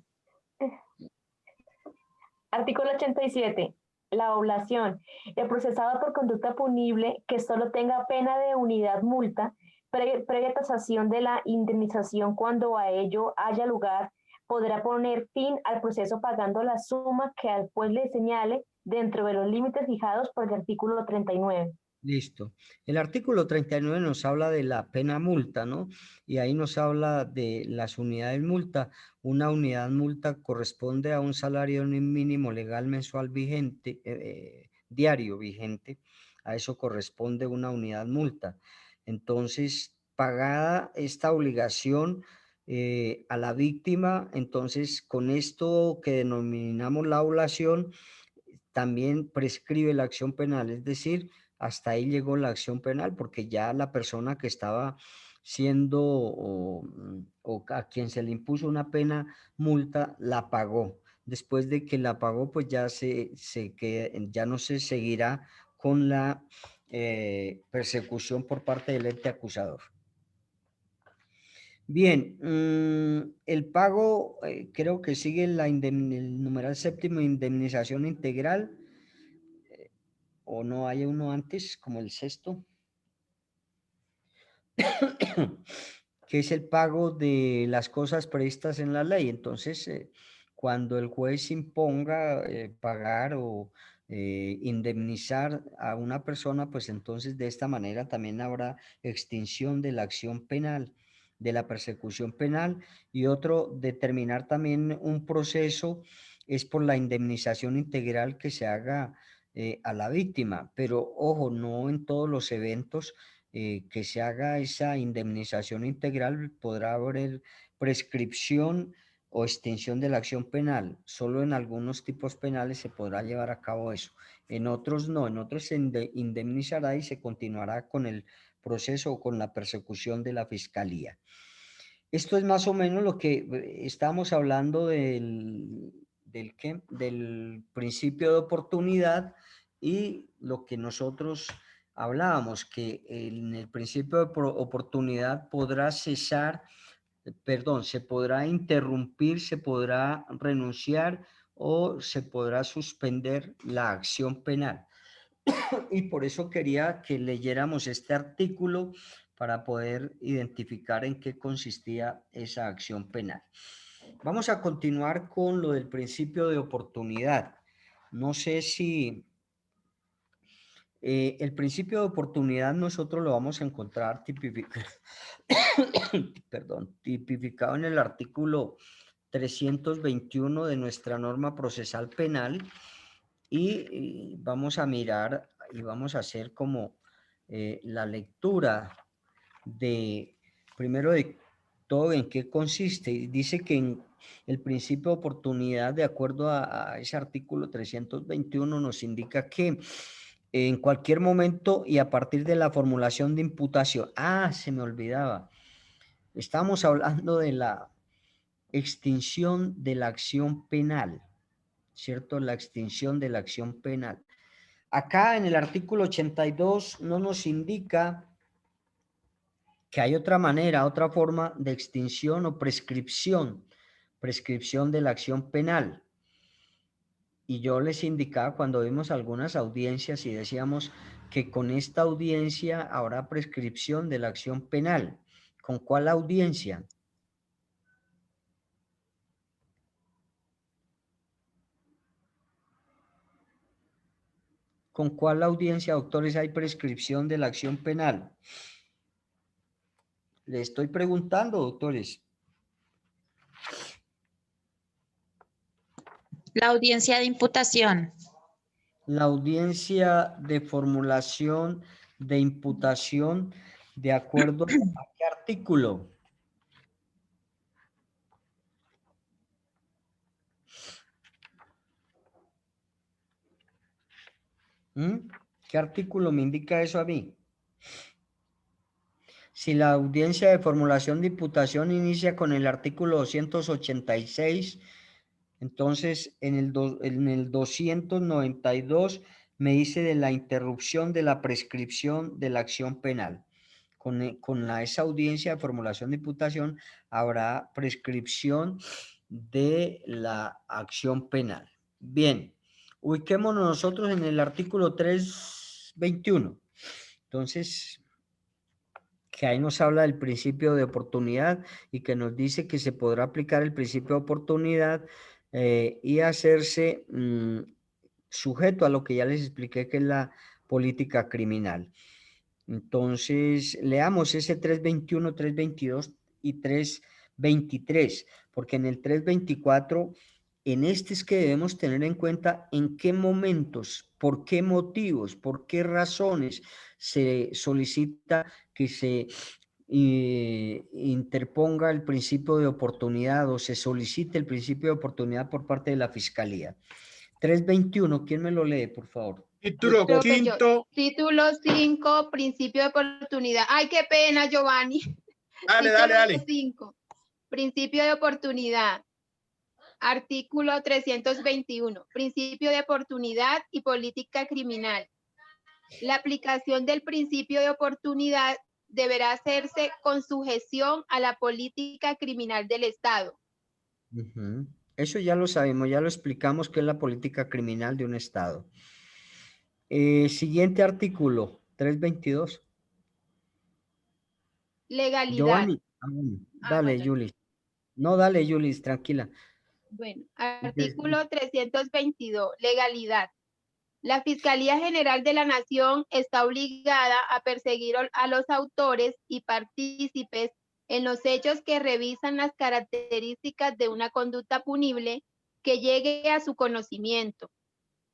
Artículo 87. La oblación. El procesado por conducta punible que solo tenga pena de unidad multa, previa tasación de la indemnización cuando a ello haya lugar, podrá poner fin al proceso pagando la suma que al juez le señale dentro de los límites fijados por el artículo 39. Listo. El artículo 39 nos habla de la pena multa, ¿no? Y ahí nos habla de las unidades multa. Una unidad multa corresponde a un salario mínimo legal mensual vigente, diario vigente. A eso corresponde una unidad multa. Entonces, pagada esta obligación a la víctima, entonces con esto que denominamos la oblación, también prescribe la acción penal, es decir, hasta ahí llegó la acción penal, porque ya la persona que estaba siendo o a quien se le impuso una pena multa la pagó. Después de que la pagó, pues ya ya no se seguirá con la persecución por parte del ente acusador. Bien, el pago creo que sigue el numeral séptimo, indemnización integral, o no hay uno antes, como el sexto, que es el pago de las cosas previstas en la ley. Entonces, cuando el juez imponga pagar o indemnizar a una persona, pues entonces de esta manera también habrá extinción de la acción penal, de la persecución penal, y otro, determinar también un proceso es por la indemnización integral que se haga a la víctima, pero ojo, no en todos los eventos que se haga esa indemnización integral podrá haber prescripción o extinción de la acción penal. Solo en algunos tipos penales se podrá llevar a cabo eso. En otros no, en otros se indemnizará y se continuará con el proceso o con la persecución de la fiscalía. Esto es más o menos lo que estamos hablando del principio de oportunidad, y lo que nosotros hablábamos, que en el principio de oportunidad podrá cesar, se podrá interrumpir, se podrá renunciar o se podrá suspender la acción penal. Y por eso quería que leyéramos este artículo para poder identificar en qué consistía esa acción penal. Vamos a continuar con lo del principio de oportunidad. No sé si el principio de oportunidad nosotros lo vamos a encontrar tipificado en el artículo 321 de nuestra norma procesal penal y vamos a mirar y vamos a hacer como la lectura de, primero de todo, en qué consiste. Y dice que en el principio de oportunidad, de acuerdo a ese artículo 321, nos indica que en cualquier momento y a partir de la formulación de imputación. Se me olvidaba. Estamos hablando de la extinción de la acción penal, ¿cierto? La extinción de la acción penal. Acá en el artículo 82 no nos indica que hay otra manera, otra forma de extinción o prescripción de la acción penal. Y yo les indicaba cuando vimos algunas audiencias y decíamos que con esta audiencia habrá prescripción de la acción penal. ¿Con cuál audiencia? ¿Con cuál audiencia, doctores, hay prescripción de la acción penal? Le estoy preguntando, doctores. La audiencia de imputación. La audiencia de formulación de imputación, ¿de acuerdo a qué artículo? ¿Qué artículo me indica eso a mí? Si la audiencia de formulación de imputación inicia con el artículo 286, entonces en el 292 me dice de la interrupción de la prescripción de la acción penal. Con esa audiencia de formulación de imputación habrá prescripción de la acción penal. Bien, ubiquémonos nosotros en el artículo 321. Entonces, que ahí nos habla del principio de oportunidad y que nos dice que se podrá aplicar el principio de oportunidad y hacerse sujeto a lo que ya les expliqué que es la política criminal. Entonces, leamos ese 321, 322 y 323, porque en el 324, en este es que debemos tener en cuenta en qué momentos, por qué motivos, por qué razones se solicita que se interponga el principio de oportunidad o se solicite el principio de oportunidad por parte de la Fiscalía. 321, ¿quién me lo lee, por favor? Título quinto. Título 5, principio de oportunidad. Ay, qué pena, Giovanni. Dale. 5, principio de oportunidad. Artículo 321, principio de oportunidad y política criminal. La aplicación del principio de oportunidad deberá hacerse con sujeción a la política criminal del Estado. Eso ya lo sabemos, ya lo explicamos que es la política criminal de un Estado. Siguiente artículo, 322. Legalidad. Giovanni, dale, bueno. Julis. No, dale, Julis, tranquila. Bueno, artículo 322, legalidad. La Fiscalía General de la Nación está obligada a perseguir a los autores y partícipes en los hechos que revisan las características de una conducta punible que llegue a su conocimiento,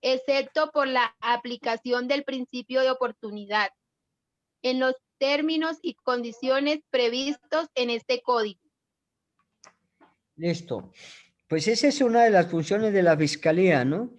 excepto por la aplicación del principio de oportunidad, en los términos y condiciones previstos en este código. Listo. Pues esa es una de las funciones de la Fiscalía, ¿no?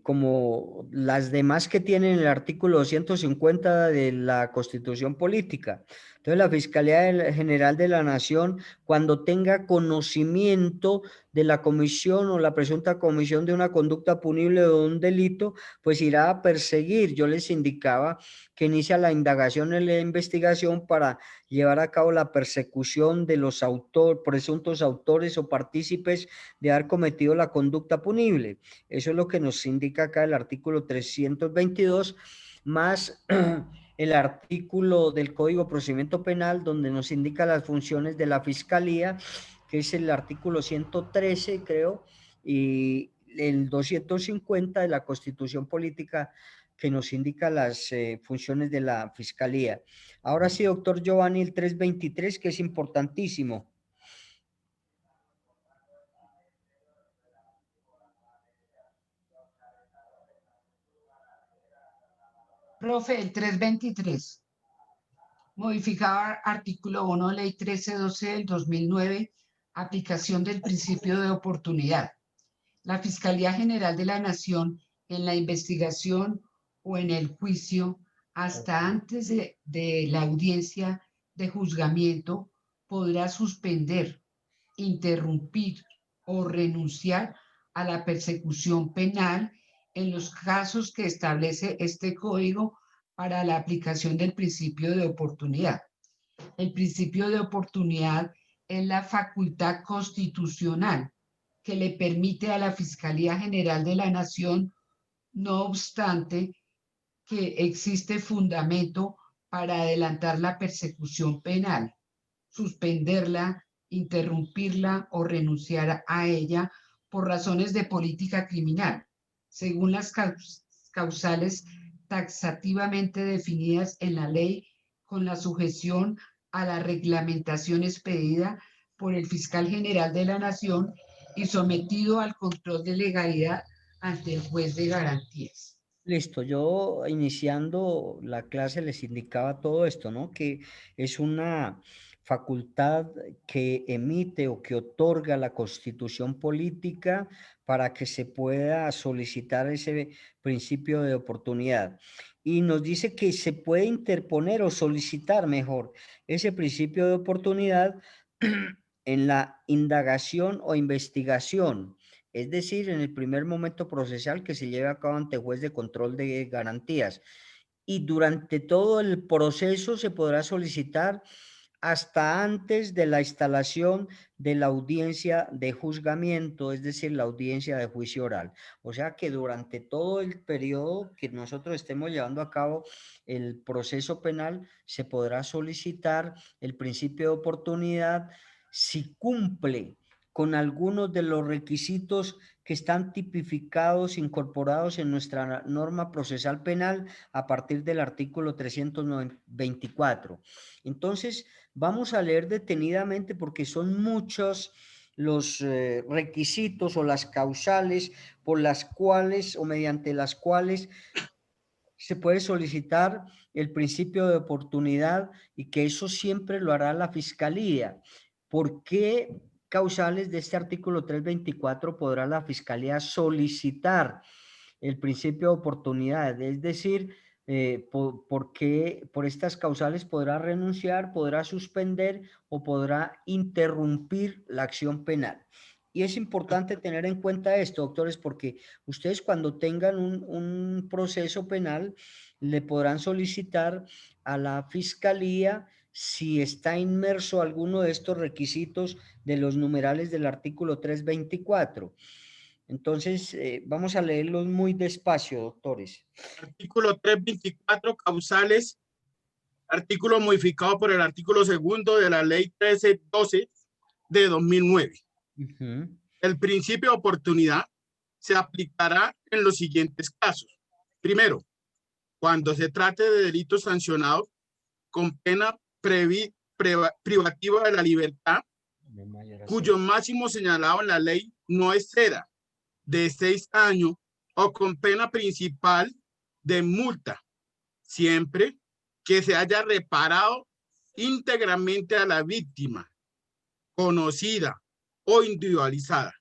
Como las demás que tiene el artículo 250 de la Constitución Política. Entonces, la Fiscalía General de la Nación, cuando tenga conocimiento de la comisión o la presunta comisión de una conducta punible o de un delito, pues irá a perseguir. Yo les indicaba que inicia la indagación y la investigación para llevar a cabo la persecución de los presuntos autores o partícipes de haber cometido la conducta punible. Eso es lo que nos indica acá el artículo 322, más el artículo del Código de Procedimiento Penal, donde nos indica las funciones de la Fiscalía, que es el artículo 113, creo, y el 250 de la Constitución Política que nos indica las funciones de la Fiscalía. Ahora sí, doctor Giovanni, el 323, que es importantísimo. Profe, el 323. Modificaba artículo 1, ley 1312 del 2009, aplicación del principio de oportunidad. La Fiscalía General de la Nación, en la investigación o en el juicio, hasta antes de la audiencia de juzgamiento, podrá suspender, interrumpir o renunciar a la persecución penal en los casos que establece este código para la aplicación del principio de oportunidad. El principio de oportunidad es la facultad constitucional que le permite a la Fiscalía General de la Nación, no obstante que existe fundamento para adelantar la persecución penal, suspenderla, interrumpirla o renunciar a ella por razones de política criminal, según las causales taxativamente definidas en la ley, con la sujeción a la reglamentación expedida por el fiscal general de la Nación y sometido al control de legalidad ante el juez de garantías. Listo, yo iniciando la clase les indicaba todo esto, ¿no? Que es una facultad que emite o que otorga la Constitución Política para que se pueda solicitar ese principio de oportunidad. Y nos dice que se puede interponer o solicitar mejor ese principio de oportunidad en la indagación o investigación. Es decir, en el primer momento procesal que se lleve a cabo ante juez de control de garantías. Y durante todo el proceso se podrá solicitar hasta antes de la instalación de la audiencia de juzgamiento, es decir, la audiencia de juicio oral. O sea que durante todo el periodo que nosotros estemos llevando a cabo el proceso penal, se podrá solicitar el principio de oportunidad si cumple con algunos de los requisitos que están tipificados, incorporados en nuestra norma procesal penal a partir del artículo 324. Entonces, vamos a leer detenidamente porque son muchos los requisitos o las causales por las cuales o mediante las cuales se puede solicitar el principio de oportunidad y que eso siempre lo hará la Fiscalía. ¿Por qué causales de este artículo 324 podrá la Fiscalía solicitar el principio de oportunidad? Es decir, por estas causales podrá renunciar, podrá suspender o podrá interrumpir la acción penal. Y es importante tener en cuenta esto, doctores, porque ustedes cuando tengan un proceso penal le podrán solicitar a la Fiscalía si está inmerso alguno de estos requisitos de los numerales del artículo 324. Entonces, vamos a leerlos muy despacio, doctores. Artículo 324, causales, artículo modificado por el artículo 2 de la ley 1312 de 2009. El principio de oportunidad se aplicará en los siguientes casos. Primero, cuando se trate de delitos sancionados con pena privativa de la libertad, cuyo máximo señalado en la ley no exceda de 6 años o con pena principal de multa, siempre que se haya reparado íntegramente a la víctima, conocida o individualizada.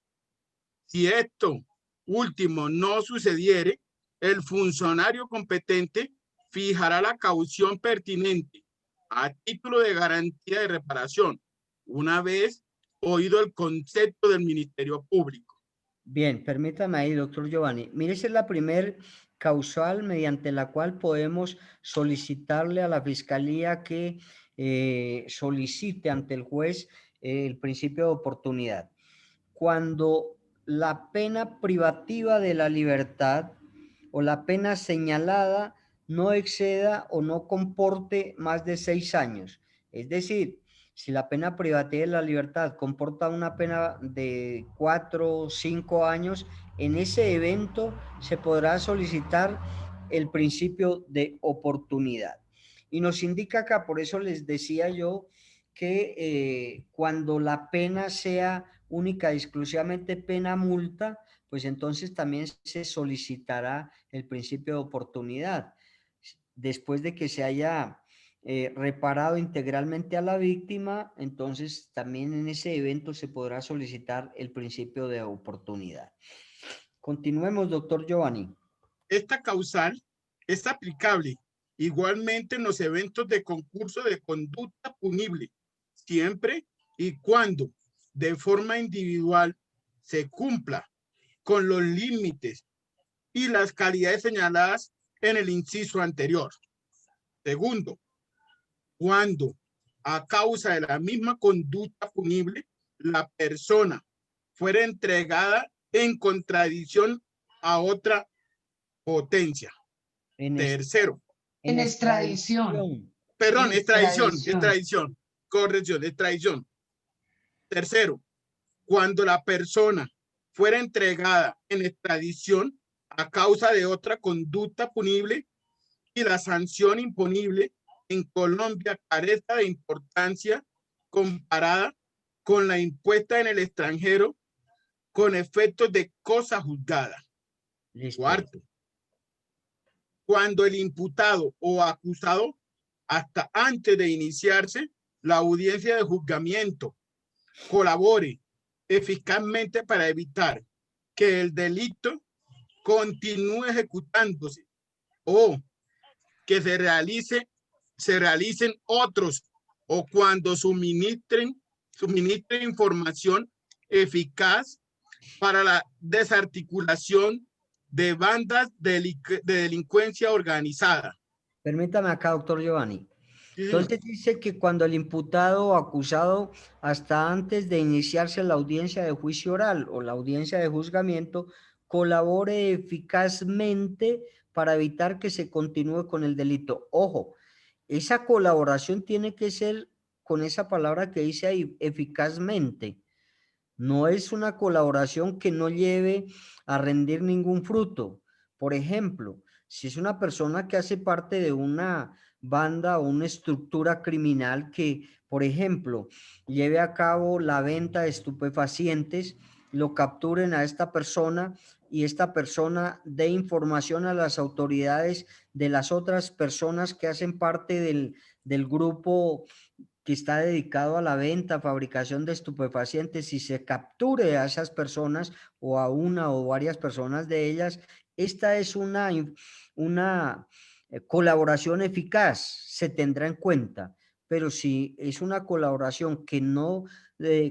Si esto último no sucediere, el funcionario competente fijará la caución pertinente a título de garantía de reparación, una vez oído el concepto del Ministerio Público. Bien, permítame ahí, doctor Giovanni. Mire, esa es la primer causal mediante la cual podemos solicitarle a la Fiscalía que solicite ante el juez el principio de oportunidad. Cuando la pena privativa de la libertad o la pena señalada no exceda o no comporte más de 6 años. Es decir, si la pena privativa de la libertad comporta una pena de 4 o 5 años, en ese evento se podrá solicitar el principio de oportunidad. Y nos indica acá, por eso les decía yo, que cuando la pena sea única y exclusivamente pena multa, pues entonces también se solicitará el principio de oportunidad. Después de que se haya reparado integralmente a la víctima, entonces también en ese evento se podrá solicitar el principio de oportunidad. Continuemos, doctor Giovanni. Esta causal es aplicable igualmente en los eventos de concurso de conducta punible, siempre y cuando de forma individual se cumpla con los límites y las calidades señaladas en el inciso anterior. Segundo, cuando a causa de la misma conducta punible la persona fuera entregada en contradicción a otra potencia. Tercero. En extradición. Perdón, extradición. Corrección, extradición. Tercero, cuando la persona fuera entregada en extradición a causa de otra conducta punible y la sanción imponible en Colombia carezca de importancia comparada con la impuesta en el extranjero con efectos de cosa juzgada. Listo. Cuarto, cuando el imputado o acusado, hasta antes de iniciarse la audiencia de juzgamiento, colabore eficazmente para evitar que el delito continúe ejecutándose o que se realicen otros, o cuando suministren información eficaz para la desarticulación de bandas de delincuencia organizada. Permítame acá, doctor Giovanni. Sí, Entonces dice que cuando el imputado o acusado, hasta antes de iniciarse la audiencia de juicio oral o la audiencia de juzgamiento, colabore eficazmente para evitar que se continúe con el delito. Ojo, esa colaboración tiene que ser con esa palabra que dice ahí, eficazmente. No es una colaboración que no lleve a rendir ningún fruto. Por ejemplo, si es una persona que hace parte de una banda o una estructura criminal que, por ejemplo, lleve a cabo la venta de estupefacientes, lo capturen a esta persona y esta persona dé información a las autoridades de las otras personas que hacen parte del grupo que está dedicado a la venta, fabricación de estupefacientes, y se capture a esas personas o a una o varias personas de ellas, esta es una colaboración eficaz, se tendrá en cuenta. Pero si es una colaboración que no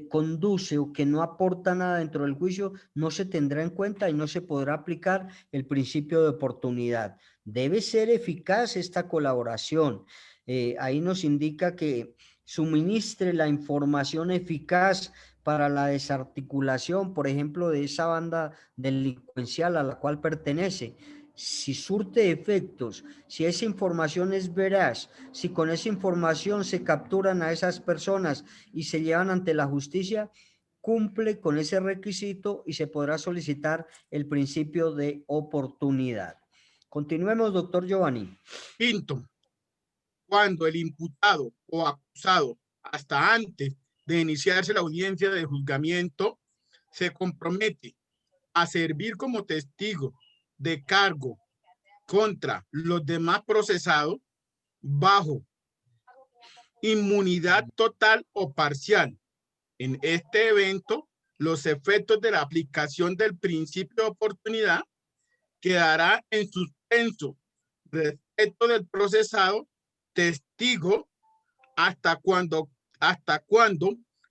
conduce o que no aporta nada dentro del juicio, no se tendrá en cuenta y no se podrá aplicar el principio de oportunidad. Debe ser eficaz esta colaboración. Ahí nos indica que suministre la información eficaz para la desarticulación, por ejemplo, de esa banda delincuencial a la cual pertenece. Si surte efectos, si esa información es veraz, si con esa información se capturan a esas personas y se llevan ante la justicia, cumple con ese requisito y se podrá solicitar el principio de oportunidad. Continuemos, doctor Giovanni. Quinto, cuando el imputado o acusado, hasta antes de iniciarse la audiencia de juzgamiento, se compromete a servir como testigo de cargo contra los demás procesados bajo inmunidad total o parcial. En este evento, los efectos de la aplicación del principio de oportunidad quedará en suspenso respecto del procesado testigo hasta cuando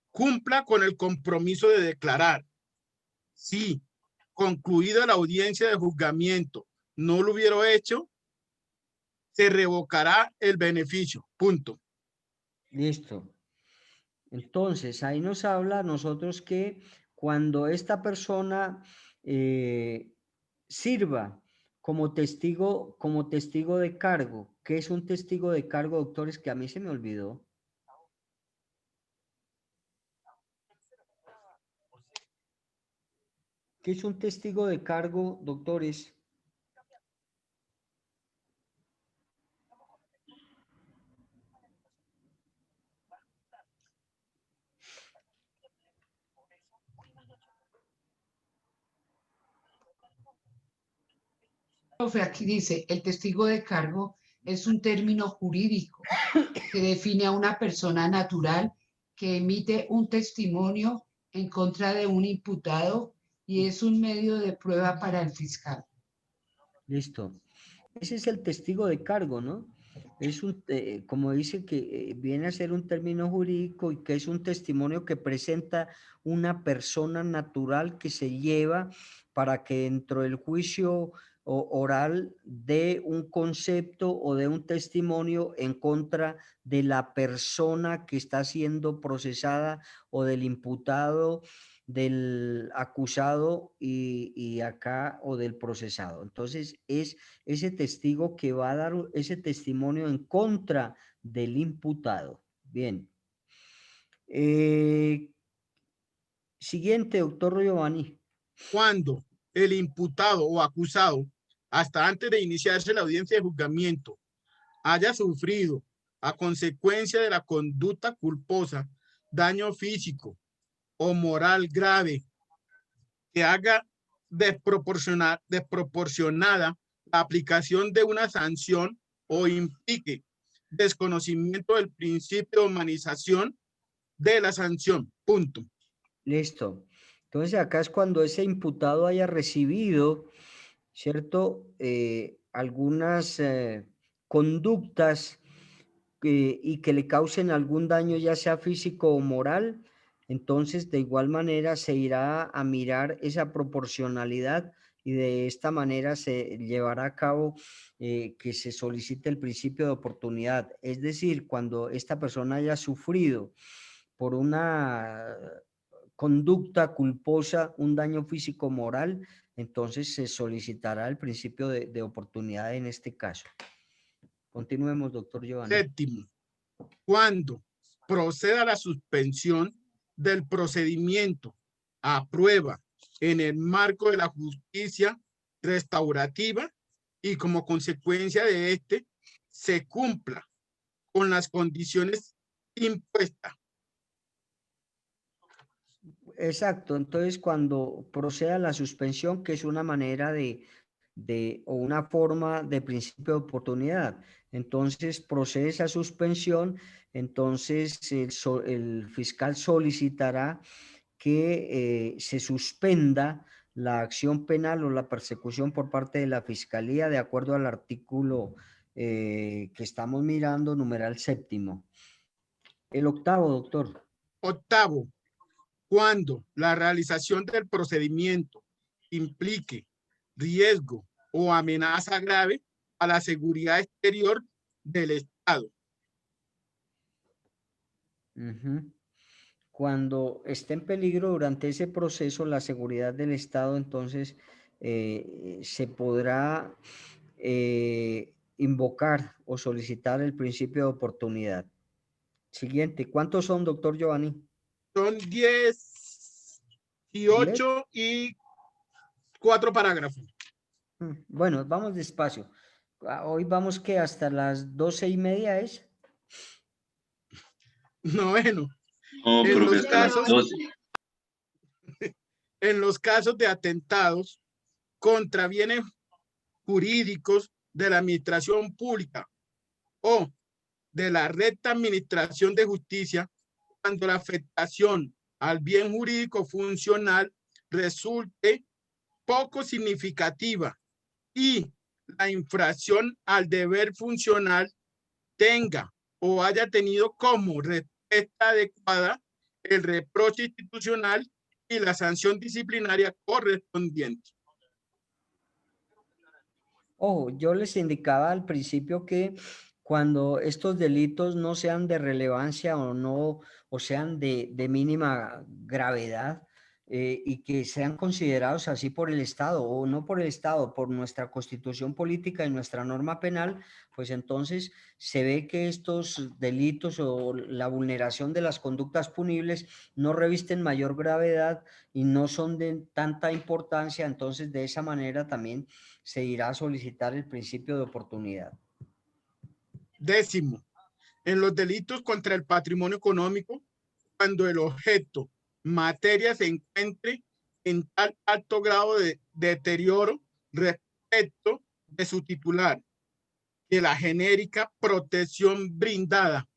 cumpla con el compromiso de declarar. Si concluida la audiencia de juzgamiento no lo hubiera hecho, se revocará el beneficio. Punto. Listo. Entonces, ahí nos habla a nosotros que cuando esta persona sirva como testigo de cargo, ¿qué es un testigo de cargo, doctores? Que a mí se me olvidó. ¿Qué es un testigo de cargo, doctores? Profe, aquí dice, el testigo de cargo es un término jurídico que define a una persona natural que emite un testimonio en contra de un imputado y es un medio de prueba para el fiscal. Listo. Ese es el testigo de cargo, ¿no? Es como dice que viene a ser un término jurídico y que es un testimonio que presenta una persona natural que se lleva para que dentro del juicio oral dé un concepto o dé un testimonio en contra de la persona que está siendo procesada o del imputado, del acusado y acá o del procesado. Entonces es ese testigo que va a dar ese testimonio en contra del imputado. Bien. Siguiente, doctor Giovanni. Cuando el imputado o acusado, hasta antes de iniciarse la audiencia de juzgamiento, haya sufrido a consecuencia de la conducta culposa daño físico o moral grave que haga desproporcionada la aplicación de una sanción o implique desconocimiento del principio de humanización de la sanción. Punto. Listo. Entonces acá es cuando ese imputado haya recibido, ¿cierto? Algunas conductas y que le causen algún daño, ya sea físico o moral. Entonces, de igual manera, se irá a mirar esa proporcionalidad y de esta manera se llevará a cabo que se solicite el principio de oportunidad. Es decir, cuando esta persona haya sufrido por una conducta culposa, un daño físico moral, entonces se solicitará el principio de oportunidad en este caso. Continuemos, doctor Giovanni. Séptimo, cuando proceda la suspensión del procedimiento a prueba en el marco de la justicia restaurativa y como consecuencia de este se cumpla con las condiciones impuestas. Exacto, entonces cuando proceda la suspensión, que es una manera o una forma de principio de oportunidad, entonces procede esa suspensión, entonces el fiscal solicitará que se suspenda la acción penal o la persecución por parte de la fiscalía de acuerdo al artículo que estamos mirando, numeral 7º. El octavo, doctor. Octavo, cuando la realización del procedimiento implique riesgo o amenaza grave a la seguridad exterior del Estado. Cuando esté en peligro durante ese proceso la seguridad del Estado, entonces se podrá invocar o solicitar el principio de oportunidad. Siguiente, ¿cuántos son, doctor Giovanni? Son 10 y 8 y 4 parágrafos. Bueno, vamos despacio. Hoy vamos que hasta las 12:30 ¿es? Noveno. No, En los casos de atentados contra bienes jurídicos de la administración pública o de la recta administración de justicia, cuando la afectación al bien jurídico funcional resulte poco significativa y la infracción al deber funcional tenga o haya tenido como respuesta adecuada el reproche institucional y la sanción disciplinaria correspondiente. Ojo, yo les indicaba al principio que cuando estos delitos no sean de relevancia o no, o sean de mínima gravedad, y que sean considerados así por el Estado, o no por el Estado, por nuestra Constitución política y nuestra norma penal, pues entonces se ve que estos delitos o la vulneración de las conductas punibles no revisten mayor gravedad y no son de tanta importancia, entonces de esa manera también se irá a solicitar el principio de oportunidad. 10º, en los delitos contra el patrimonio económico, cuando el objeto, materia se encuentre en tal alto grado de deterioro respecto de su titular, que la genérica protección brindada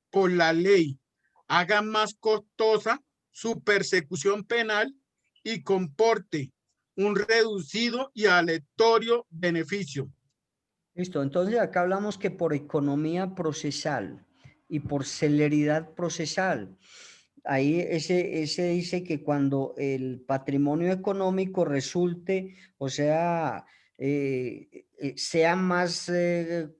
por la ley haga más costosa su persecución penal y comporte un reducido y aleatorio beneficio. Listo, entonces acá hablamos que por economía procesal y por celeridad procesal. Ahí ese dice que cuando el patrimonio económico resulte, o sea, sea más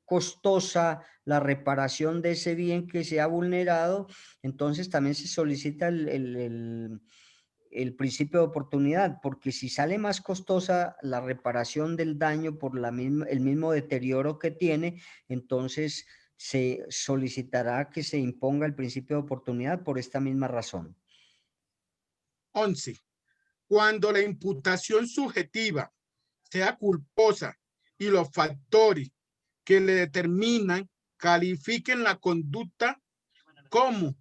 costosa la reparación de ese bien que se ha vulnerado, entonces también se solicita el principio de oportunidad, porque si sale más costosa la reparación del daño por el mismo deterioro que tiene, entonces se solicitará que se imponga el principio de oportunidad por esta misma razón. 11. Cuando la imputación subjetiva sea culposa y los factores que le determinan califiquen la conducta como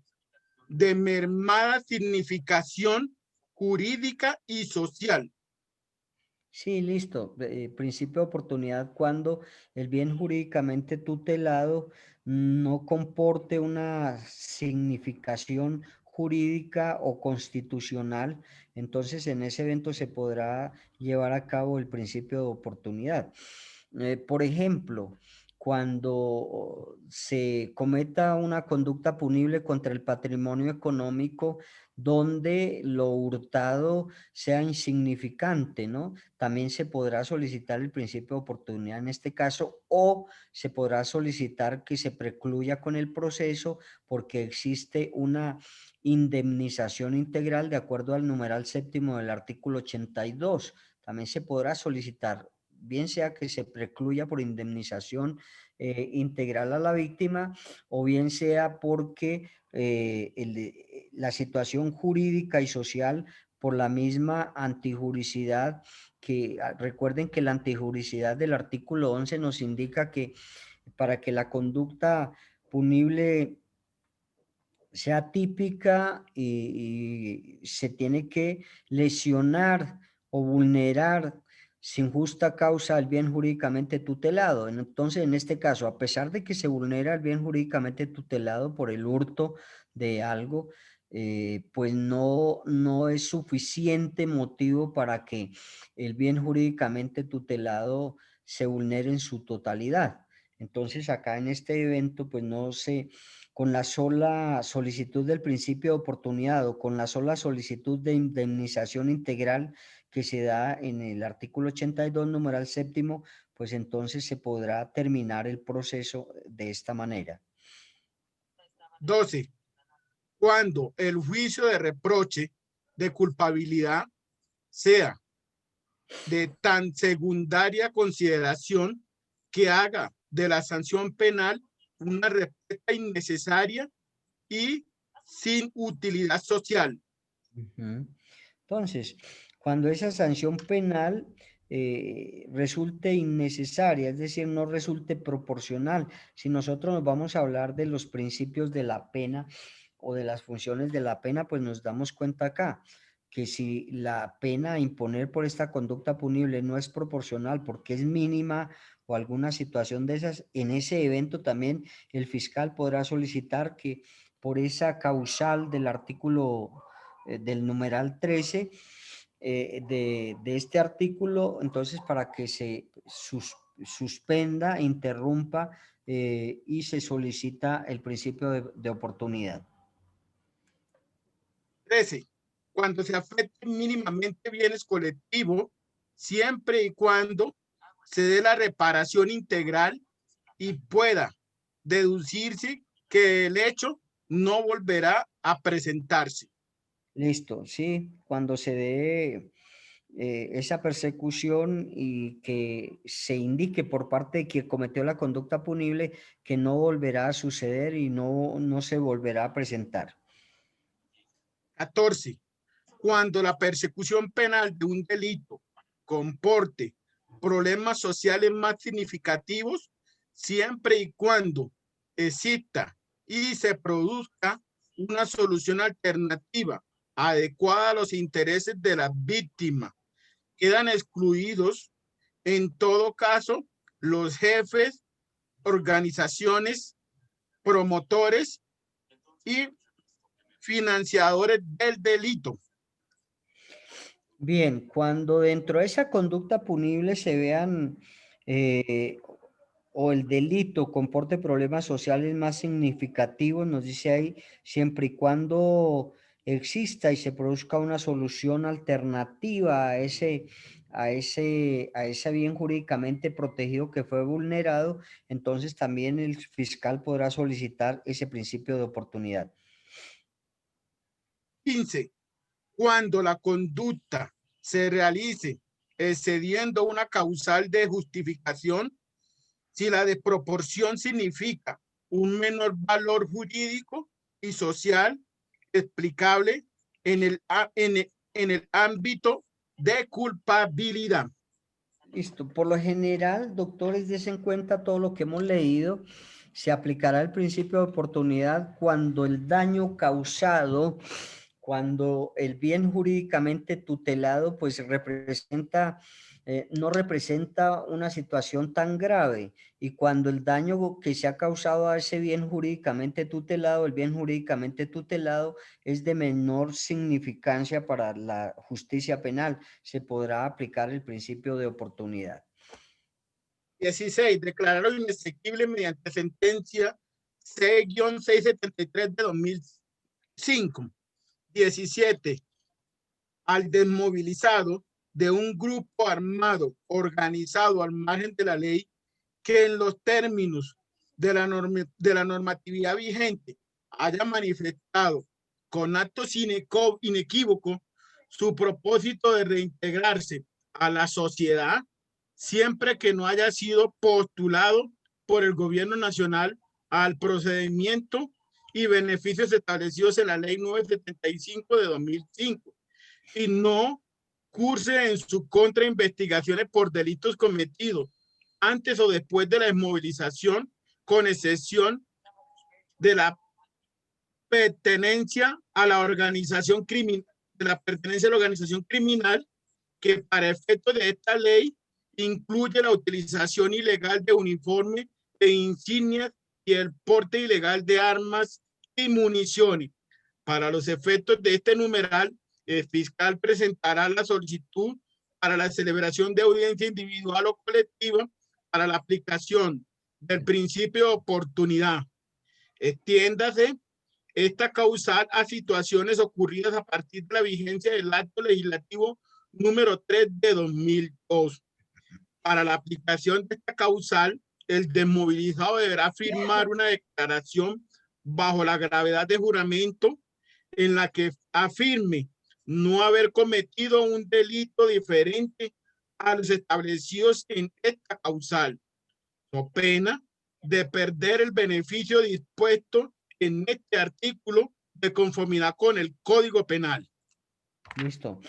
de mermada significación jurídica y social. Sí, listo. Principio de oportunidad cuando el bien jurídicamente tutelado no comporte una significación jurídica o constitucional, entonces en ese evento se podrá llevar a cabo el principio de oportunidad. Por ejemplo, cuando se cometa una conducta punible contra el patrimonio económico donde lo hurtado sea insignificante, ¿no? También se podrá solicitar el principio de oportunidad en este caso, o se podrá solicitar que se precluya con el proceso porque existe una indemnización integral de acuerdo al numeral 7º del artículo 82. También se podrá solicitar, bien sea que se precluya por indemnización integral a la víctima, o bien sea porque la situación jurídica y social por la misma antijuricidad, que recuerden que la antijuricidad del artículo 11 nos indica que para que la conducta punible sea típica y se tiene que lesionar o vulnerar sin justa causa el bien jurídicamente tutelado. Entonces, en este caso, a pesar de que se vulnera el bien jurídicamente tutelado por el hurto de algo, pues no es suficiente motivo para que el bien jurídicamente tutelado se vulnere en su totalidad. Entonces, acá en este evento, pues no se, con la sola solicitud del principio de oportunidad o con la sola solicitud de indemnización integral que se da en el artículo 82, numeral 7º, pues entonces se podrá terminar el proceso de esta manera. 12. Cuando el juicio de reproche de culpabilidad sea de tan secundaria consideración que haga de la sanción penal una respuesta innecesaria y sin utilidad social. Entonces, cuando esa sanción penal resulte innecesaria, es decir, no resulte proporcional, si nosotros nos vamos a hablar de los principios de la pena o de las funciones de la pena, pues nos damos cuenta acá que si la pena a imponer por esta conducta punible no es proporcional porque es mínima o alguna situación de esas, en ese evento también el fiscal podrá solicitar que por esa causal del artículo del numeral 13 de este artículo, entonces para que se suspenda, interrumpa y se solicita el principio de oportunidad. 13. Cuando se afecten mínimamente bienes colectivos, siempre y cuando se dé la reparación integral y pueda deducirse que el hecho no volverá a presentarse. Listo, sí, cuando se dé esa persecución y que se indique por parte de quien cometió la conducta punible que no volverá a suceder y no se volverá a presentar. 14. Cuando la persecución penal de un delito comporte problemas sociales más significativos, siempre y cuando exista y se produzca una solución alternativa adecuada a los intereses de la víctima. Quedan excluidos, en todo caso, los jefes, organizaciones, promotores y financiadores del delito. Bien, cuando dentro de esa conducta punible se vean o el delito comporte problemas sociales más significativos, nos dice ahí, siempre y cuando exista y se produzca una solución alternativa a ese bien jurídicamente protegido que fue vulnerado, entonces también el fiscal podrá solicitar ese principio de oportunidad. 15. Cuando la conducta se realice excediendo una causal de justificación, si la desproporción significa un menor valor jurídico y social explicable en el ámbito de culpabilidad. Listo. Por lo general, doctores, desen en cuenta todo lo que hemos leído. Se aplicará el principio de oportunidad cuando el daño causado, cuando el bien jurídicamente tutelado, pues no representa una situación tan grave, y cuando el daño que se ha causado a ese bien jurídicamente tutelado, el bien jurídicamente tutelado es de menor significancia para la justicia penal, se podrá aplicar el principio de oportunidad. 16. Declararlo inexequible mediante sentencia C-673 de 2005. 17. Al desmovilizado de un grupo armado organizado al margen de la ley que en los términos de la normatividad vigente haya manifestado con actos inequívocos su propósito de reintegrarse a la sociedad, siempre que no haya sido postulado por el gobierno nacional al procedimiento y beneficios establecidos en la ley 975 de 2005 y no curse en su contra investigaciones por delitos cometidos antes o después de la desmovilización, con excepción de la pertenencia a la organización criminal, que para efectos de esta ley incluye la utilización ilegal de uniformes e insignias y el porte ilegal de armas y municiones. Para los efectos de este numeral, el fiscal presentará la solicitud para la celebración de audiencia individual o colectiva para la aplicación del principio de oportunidad. Extiéndase esta causal a situaciones ocurridas a partir de la vigencia del acto legislativo número 3 de 2002. Para la aplicación de esta causal, el desmovilizado deberá firmar una declaración bajo la gravedad de juramento en la que afirme no haber cometido un delito diferente a los establecidos en esta causal, o pena de perder el beneficio dispuesto en este artículo de conformidad con el Código Penal. Listo.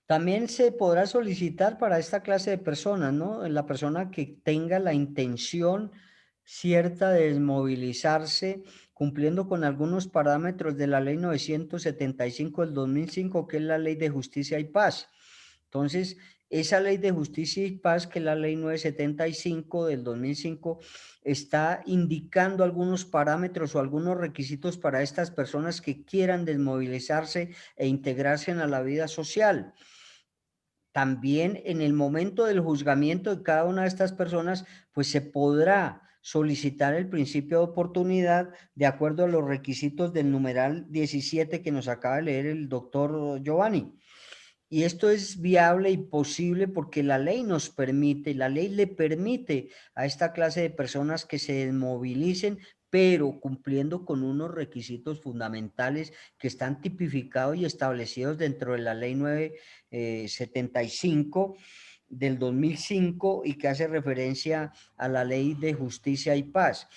También se podrá solicitar para esta clase de personas, ¿no? La persona que tenga la intención cierta de desmovilizarse, cumpliendo con algunos parámetros de la ley 975 del 2005, que es la ley de justicia y paz. Entonces, esa ley de justicia y paz, que es la ley 975 del 2005, está indicando algunos parámetros o algunos requisitos para estas personas que quieran desmovilizarse e integrarse a la vida social. También en el momento del juzgamiento de cada una de estas personas, pues se podrá solicitar el principio de oportunidad de acuerdo a los requisitos del numeral 17 que nos acaba de leer el doctor Giovanni. Y esto es viable y posible porque la ley nos permite, la ley le permite a esta clase de personas que se desmovilicen pero cumpliendo con unos requisitos fundamentales que están tipificados y establecidos dentro de la Ley 975 del 2005 y que hace referencia a la Ley de Justicia y Paz.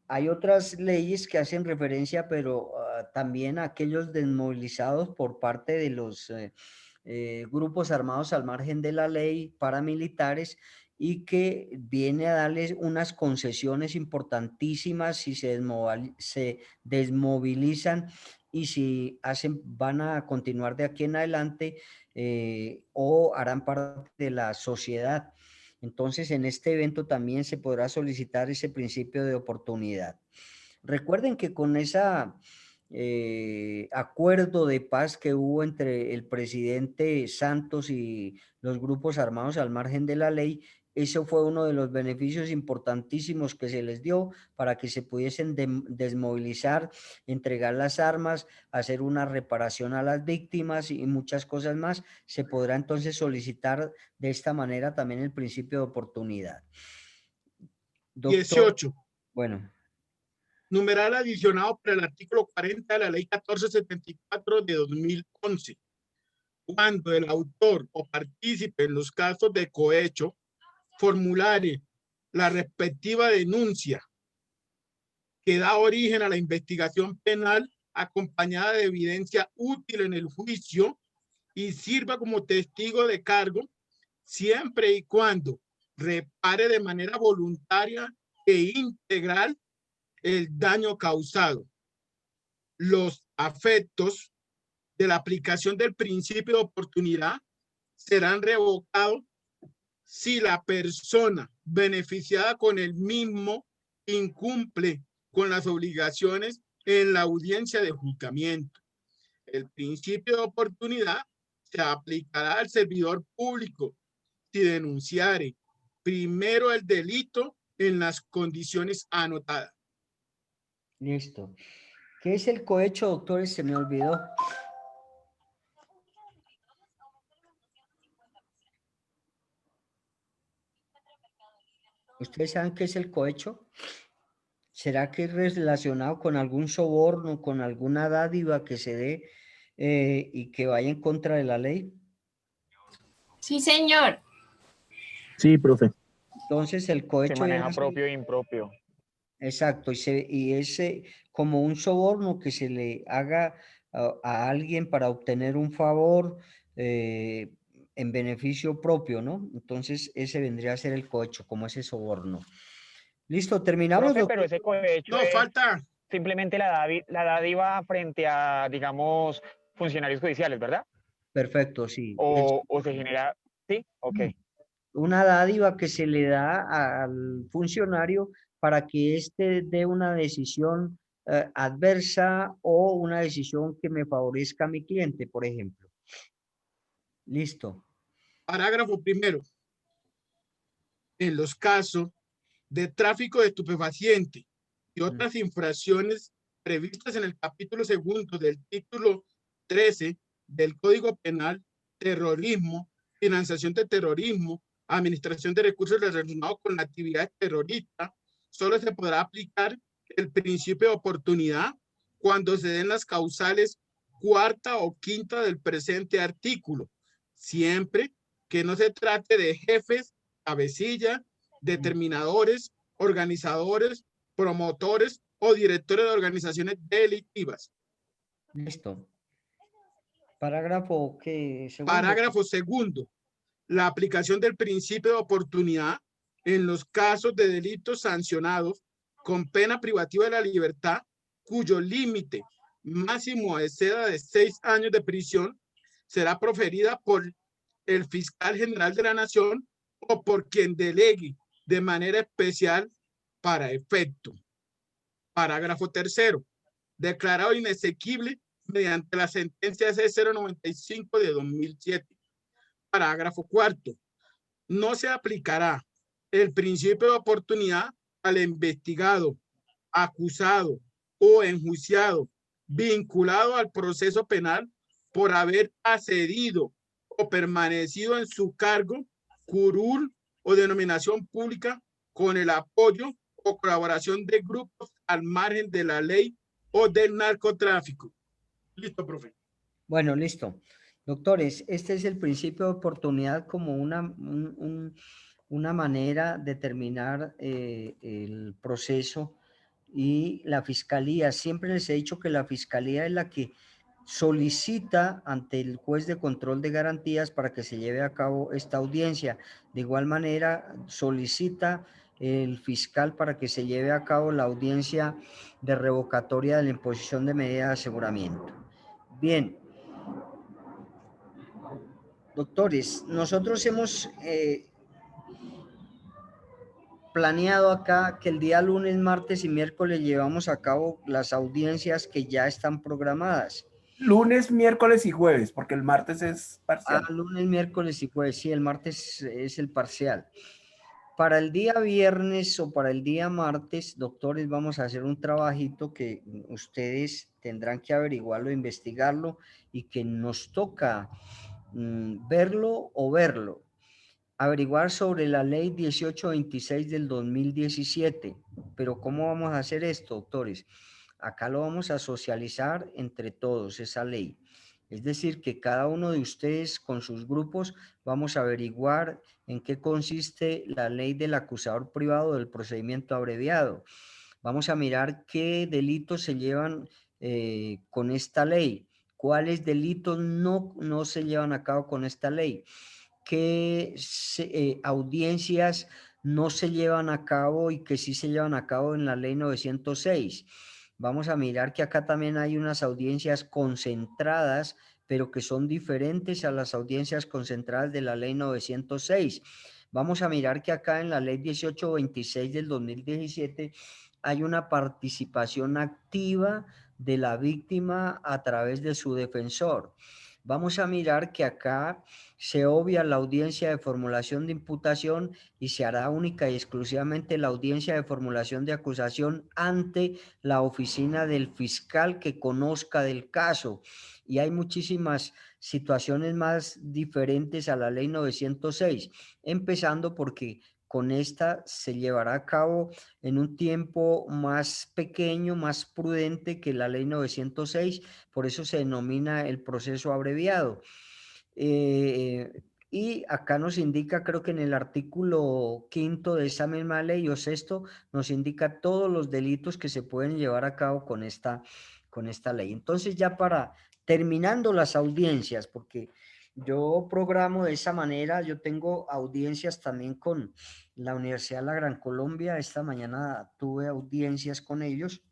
Hay otras leyes que hacen referencia, pero también a aquellos desmovilizados por parte de los grupos armados al margen de la ley, paramilitares, y que viene a darles unas concesiones importantísimas si se desmovilizan y si van a continuar de aquí en adelante o harán parte de la sociedad. Entonces, en este evento también se podrá solicitar ese principio de oportunidad. Recuerden que con esa acuerdo de paz que hubo entre el presidente Santos y los grupos armados al margen de la ley, eso fue uno de los beneficios importantísimos que se les dio para que se pudiesen desmovilizar, entregar las armas, hacer una reparación a las víctimas y muchas cosas más. Se podrá entonces solicitar de esta manera también el principio de oportunidad. Doctor, 18. Bueno. Numeral adicionado por el artículo 40 de la Ley 1474 de 2011. Cuando el autor o partícipe en los casos de cohecho formulare la respectiva denuncia que da origen a la investigación penal acompañada de evidencia útil en el juicio y sirva como testigo de cargo, siempre y cuando repare de manera voluntaria e integral el daño causado. Los afectos de la aplicación del principio de oportunidad serán revocados si la persona beneficiada con el mismo incumple con las obligaciones en la audiencia de juzgamiento. El principio de oportunidad se aplicará al servidor público si denunciare primero el delito en las condiciones anotadas. Listo. ¿Qué es el cohecho, doctores? Se me olvidó. ¿Ustedes saben qué es el cohecho? ¿Será que es relacionado con algún soborno, con alguna dádiva que se dé y que vaya en contra de la ley? Sí, señor. Sí, profe. Entonces el cohecho Se maneja propio e impropio. Exacto, y es como un soborno que se le haga a alguien para obtener un favor en beneficio propio, ¿no? Entonces ese vendría a ser el cohecho, como ese soborno. Listo, terminamos. Profe, pero ese cohecho no, falta simplemente la dádiva frente a, digamos, funcionarios judiciales, ¿verdad? Perfecto, sí. O se genera, ¿sí? Ok. Una dádiva que se le da al funcionario para que éste dé una decisión adversa o una decisión que me favorezca a mi cliente, por ejemplo. Listo. Parágrafo primero. En los casos de tráfico de estupefacientes y otras infracciones previstas en el capítulo segundo del título 13 del Código Penal, terrorismo, financiación de terrorismo, administración de recursos relacionados con la actividad terrorista, solo se podrá aplicar el principio de oportunidad cuando se den las causales cuarta o quinta del presente artículo, siempre que no se trate de jefes, cabecillas, determinadores, organizadores, promotores o directores de organizaciones delictivas. Listo. Parágrafo que segundo. Parágrafo segundo. La aplicación del principio de oportunidad en los casos de delitos sancionados con pena privativa de la libertad, cuyo límite máximo exceda de 6 años de prisión, será proferida por el fiscal general de la Nación o por quien delegue de manera especial para efecto. Parágrafo tercero. Declarado inexequible mediante la sentencia C095 de 2007. Parágrafo cuarto. No se aplicará el principio de oportunidad al investigado, acusado o enjuiciado vinculado al proceso penal por haber accedido o permanecido en su cargo, curul o denominación pública con el apoyo o colaboración de grupos al margen de la ley o del narcotráfico. Listo, profe. Bueno, listo. Doctores, este es el principio de oportunidad como una manera de terminar el proceso, y la fiscalía, siempre les he dicho que la fiscalía es la que solicita ante el juez de control de garantías para que se lleve a cabo esta audiencia. De igual manera, solicita el fiscal para que se lleve a cabo la audiencia de revocatoria de la imposición de medida de aseguramiento. Bien. Doctores, nosotros hemos planeado acá que el día lunes, martes y miércoles llevamos a cabo las audiencias que ya están programadas. Lunes, miércoles y jueves, porque el martes es parcial. Lunes, miércoles y jueves, sí, el martes es el parcial. Para el día viernes o para el día martes, doctores, vamos a hacer un trabajito que ustedes tendrán que averiguarlo, investigarlo, y que nos toca verlo o verlo. Averiguar sobre la ley 1826 del 2017. Pero ¿cómo vamos a hacer esto, doctores? Acá lo vamos a socializar entre todos, esa ley. Es decir, que cada uno de ustedes con sus grupos vamos a averiguar en qué consiste la ley del acusador privado del procedimiento abreviado. Vamos a mirar qué delitos se llevan con esta ley, cuáles delitos no se llevan a cabo con esta ley, qué audiencias no se llevan a cabo y que sí se llevan a cabo en la ley 906. Vamos a mirar que acá también hay unas audiencias concentradas, pero que son diferentes a las audiencias concentradas de la ley 906. Vamos a mirar que acá en la ley 1826 del 2017 hay una participación activa de la víctima a través de su defensor. Vamos a mirar que acá se obvia la audiencia de formulación de imputación y se hará única y exclusivamente la audiencia de formulación de acusación ante la oficina del fiscal que conozca del caso. Y hay muchísimas situaciones más diferentes a la ley 906, empezando porque con esta se llevará a cabo en un tiempo más pequeño, más prudente que la ley 906, por eso se denomina el proceso abreviado. Y acá nos indica, creo que en el artículo 5º de esa misma ley o 6º, nos indica todos los delitos que se pueden llevar a cabo con esta ley. Entonces, ya para terminando las audiencias, porque yo programo de esa manera, yo tengo audiencias también con la Universidad de la Gran Colombia. Esta mañana tuve audiencias con ellos,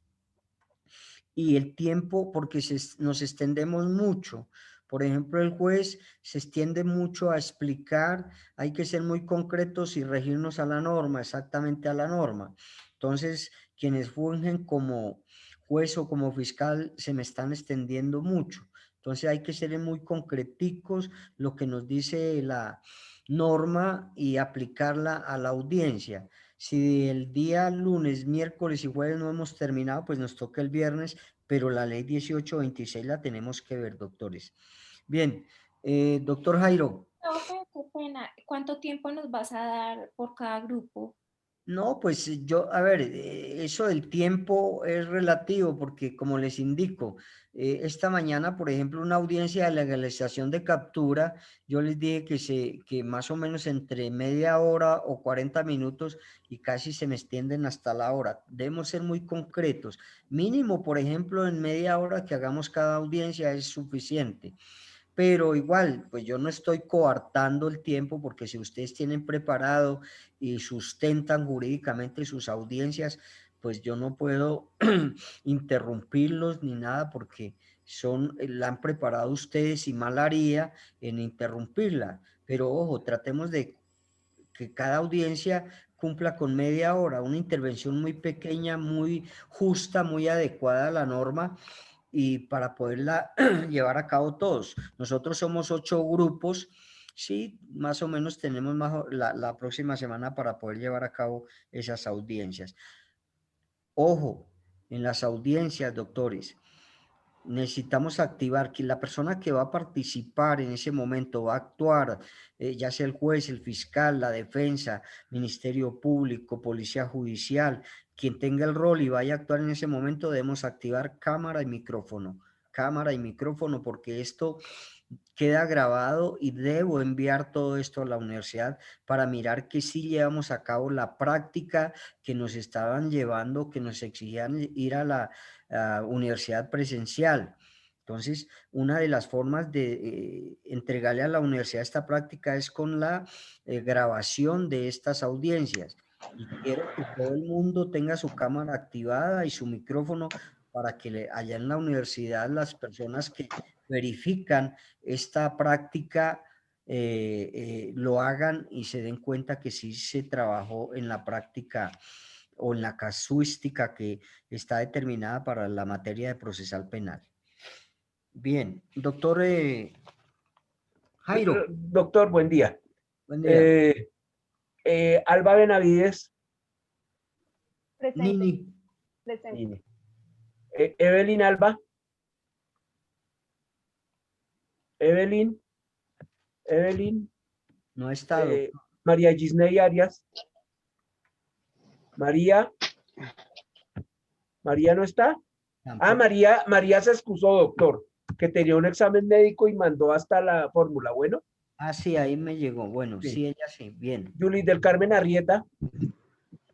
y el tiempo, porque nos extendemos mucho. Por ejemplo, el juez se extiende mucho a explicar, hay que ser muy concretos y regirnos a la norma, exactamente a la norma. Entonces, quienes fungen como juez o como fiscal se me están extendiendo mucho. Entonces hay que ser muy concreticos lo que nos dice la norma y aplicarla a la audiencia. Si el día lunes, miércoles y jueves no hemos terminado, pues nos toca el viernes, pero la ley 1826 la tenemos que ver, doctores. Bien, doctor Jairo. Profe, qué pena. ¿Cuánto tiempo nos vas a dar por cada grupo? No, pues yo, a ver, eso del tiempo es relativo porque, como les indico, esta mañana, por ejemplo, una audiencia de legalización de captura, yo les dije que más o menos entre media hora o 40 minutos, y casi se me extienden hasta la hora. Debemos ser muy concretos. Mínimo, por ejemplo, en media hora que hagamos cada audiencia es suficiente. Pero igual, pues yo no estoy coartando el tiempo, porque si ustedes tienen preparado y sustentan jurídicamente sus audiencias, pues yo no puedo interrumpirlos ni nada, porque la han preparado ustedes y mal haría en interrumpirla. Pero ojo, tratemos de que cada audiencia cumpla con media hora, una intervención muy pequeña, muy justa, muy adecuada a la norma, y para poderla llevar a cabo todos. Nosotros somos 8 grupos, sí, más o menos tenemos la próxima semana para poder llevar a cabo esas audiencias. Ojo, en las audiencias, doctores, necesitamos activar que la persona que va a participar en ese momento, va a actuar, ya sea el juez, el fiscal, la defensa, Ministerio Público, Policía Judicial, quien tenga el rol y vaya a actuar en ese momento, debemos activar cámara y micrófono, porque esto queda grabado y debo enviar todo esto a la universidad para mirar que sí llevamos a cabo la práctica que nos estaban llevando, que nos exigían ir a la universidad presencial. Entonces, una de las formas de entregarle a la universidad esta práctica es con la grabación de estas audiencias. Y quiero que todo el mundo tenga su cámara activada y su micrófono para que allá en la universidad las personas que verifican esta práctica lo hagan y se den cuenta que sí se trabajó en la práctica o en la casuística que está determinada para la materia de procesal penal. Bien, doctor Jairo. Doctor, buen día. Buen día. Alba Benavides. Presente. Nini. Presente. Nini. Evelyn Alba. Evelyn. No está, doctor. María Gisney Arias. María no está. Tampoco. Ah, María se excusó, doctor, que tenía un examen médico y mandó hasta la fórmula. Bueno. Ah, sí, ahí me llegó. Bueno, Sí. sí, ella sí, bien. Julie del Carmen Arrieta.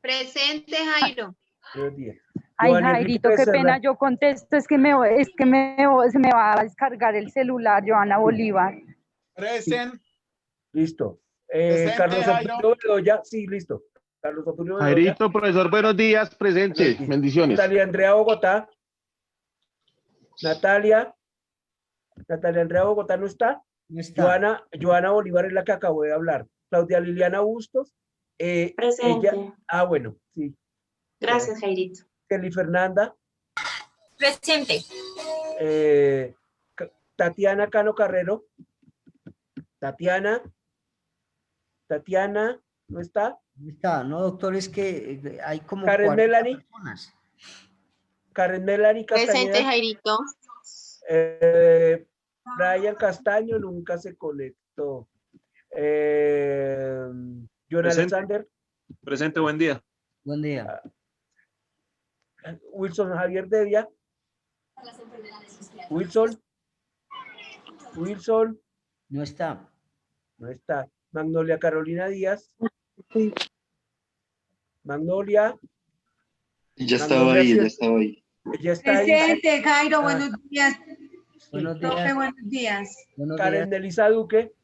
Presente, Jairo. Buenos días. Ay, Joan Enrique Jairito, qué Becerra. pena, yo contesto, se me va a descargar el celular, Joana Bolívar. Present. Listo. Presente, Carlos Jairo. Antonio Bedoya, sí, listo. Carlos Antonio Bedoya. Jairito, profesor, buenos días, presente. Sí. Bendiciones. Natalia Andrea Bogotá. Natalia Andrea Bogotá no está. No está. Joana Bolívar es la que acabo de hablar. Claudia Liliana Bustos. Presente. Bueno, sí. Gracias, Jairito. Kelly Fernanda. Presente. Tatiana Cano Carrero. Tatiana, ¿no está? No está, no, doctor, es que hay como Karen 40 Melanie. personas. Karen Melanie Castañeda. Presente, Jairito. Brian Castaño nunca se conectó. John Presente. Alexander. Presente, buen día. Buen día. Wilson Javier Devia. Wilson. No está. No está. Magnolia Carolina Díaz. Magnolia. Ya estaba ahí. Ella está ahí. Presente, Jairo, buenos días. Buenos Profe, días. buenos días. Buenos Karen días. Elisa Duque.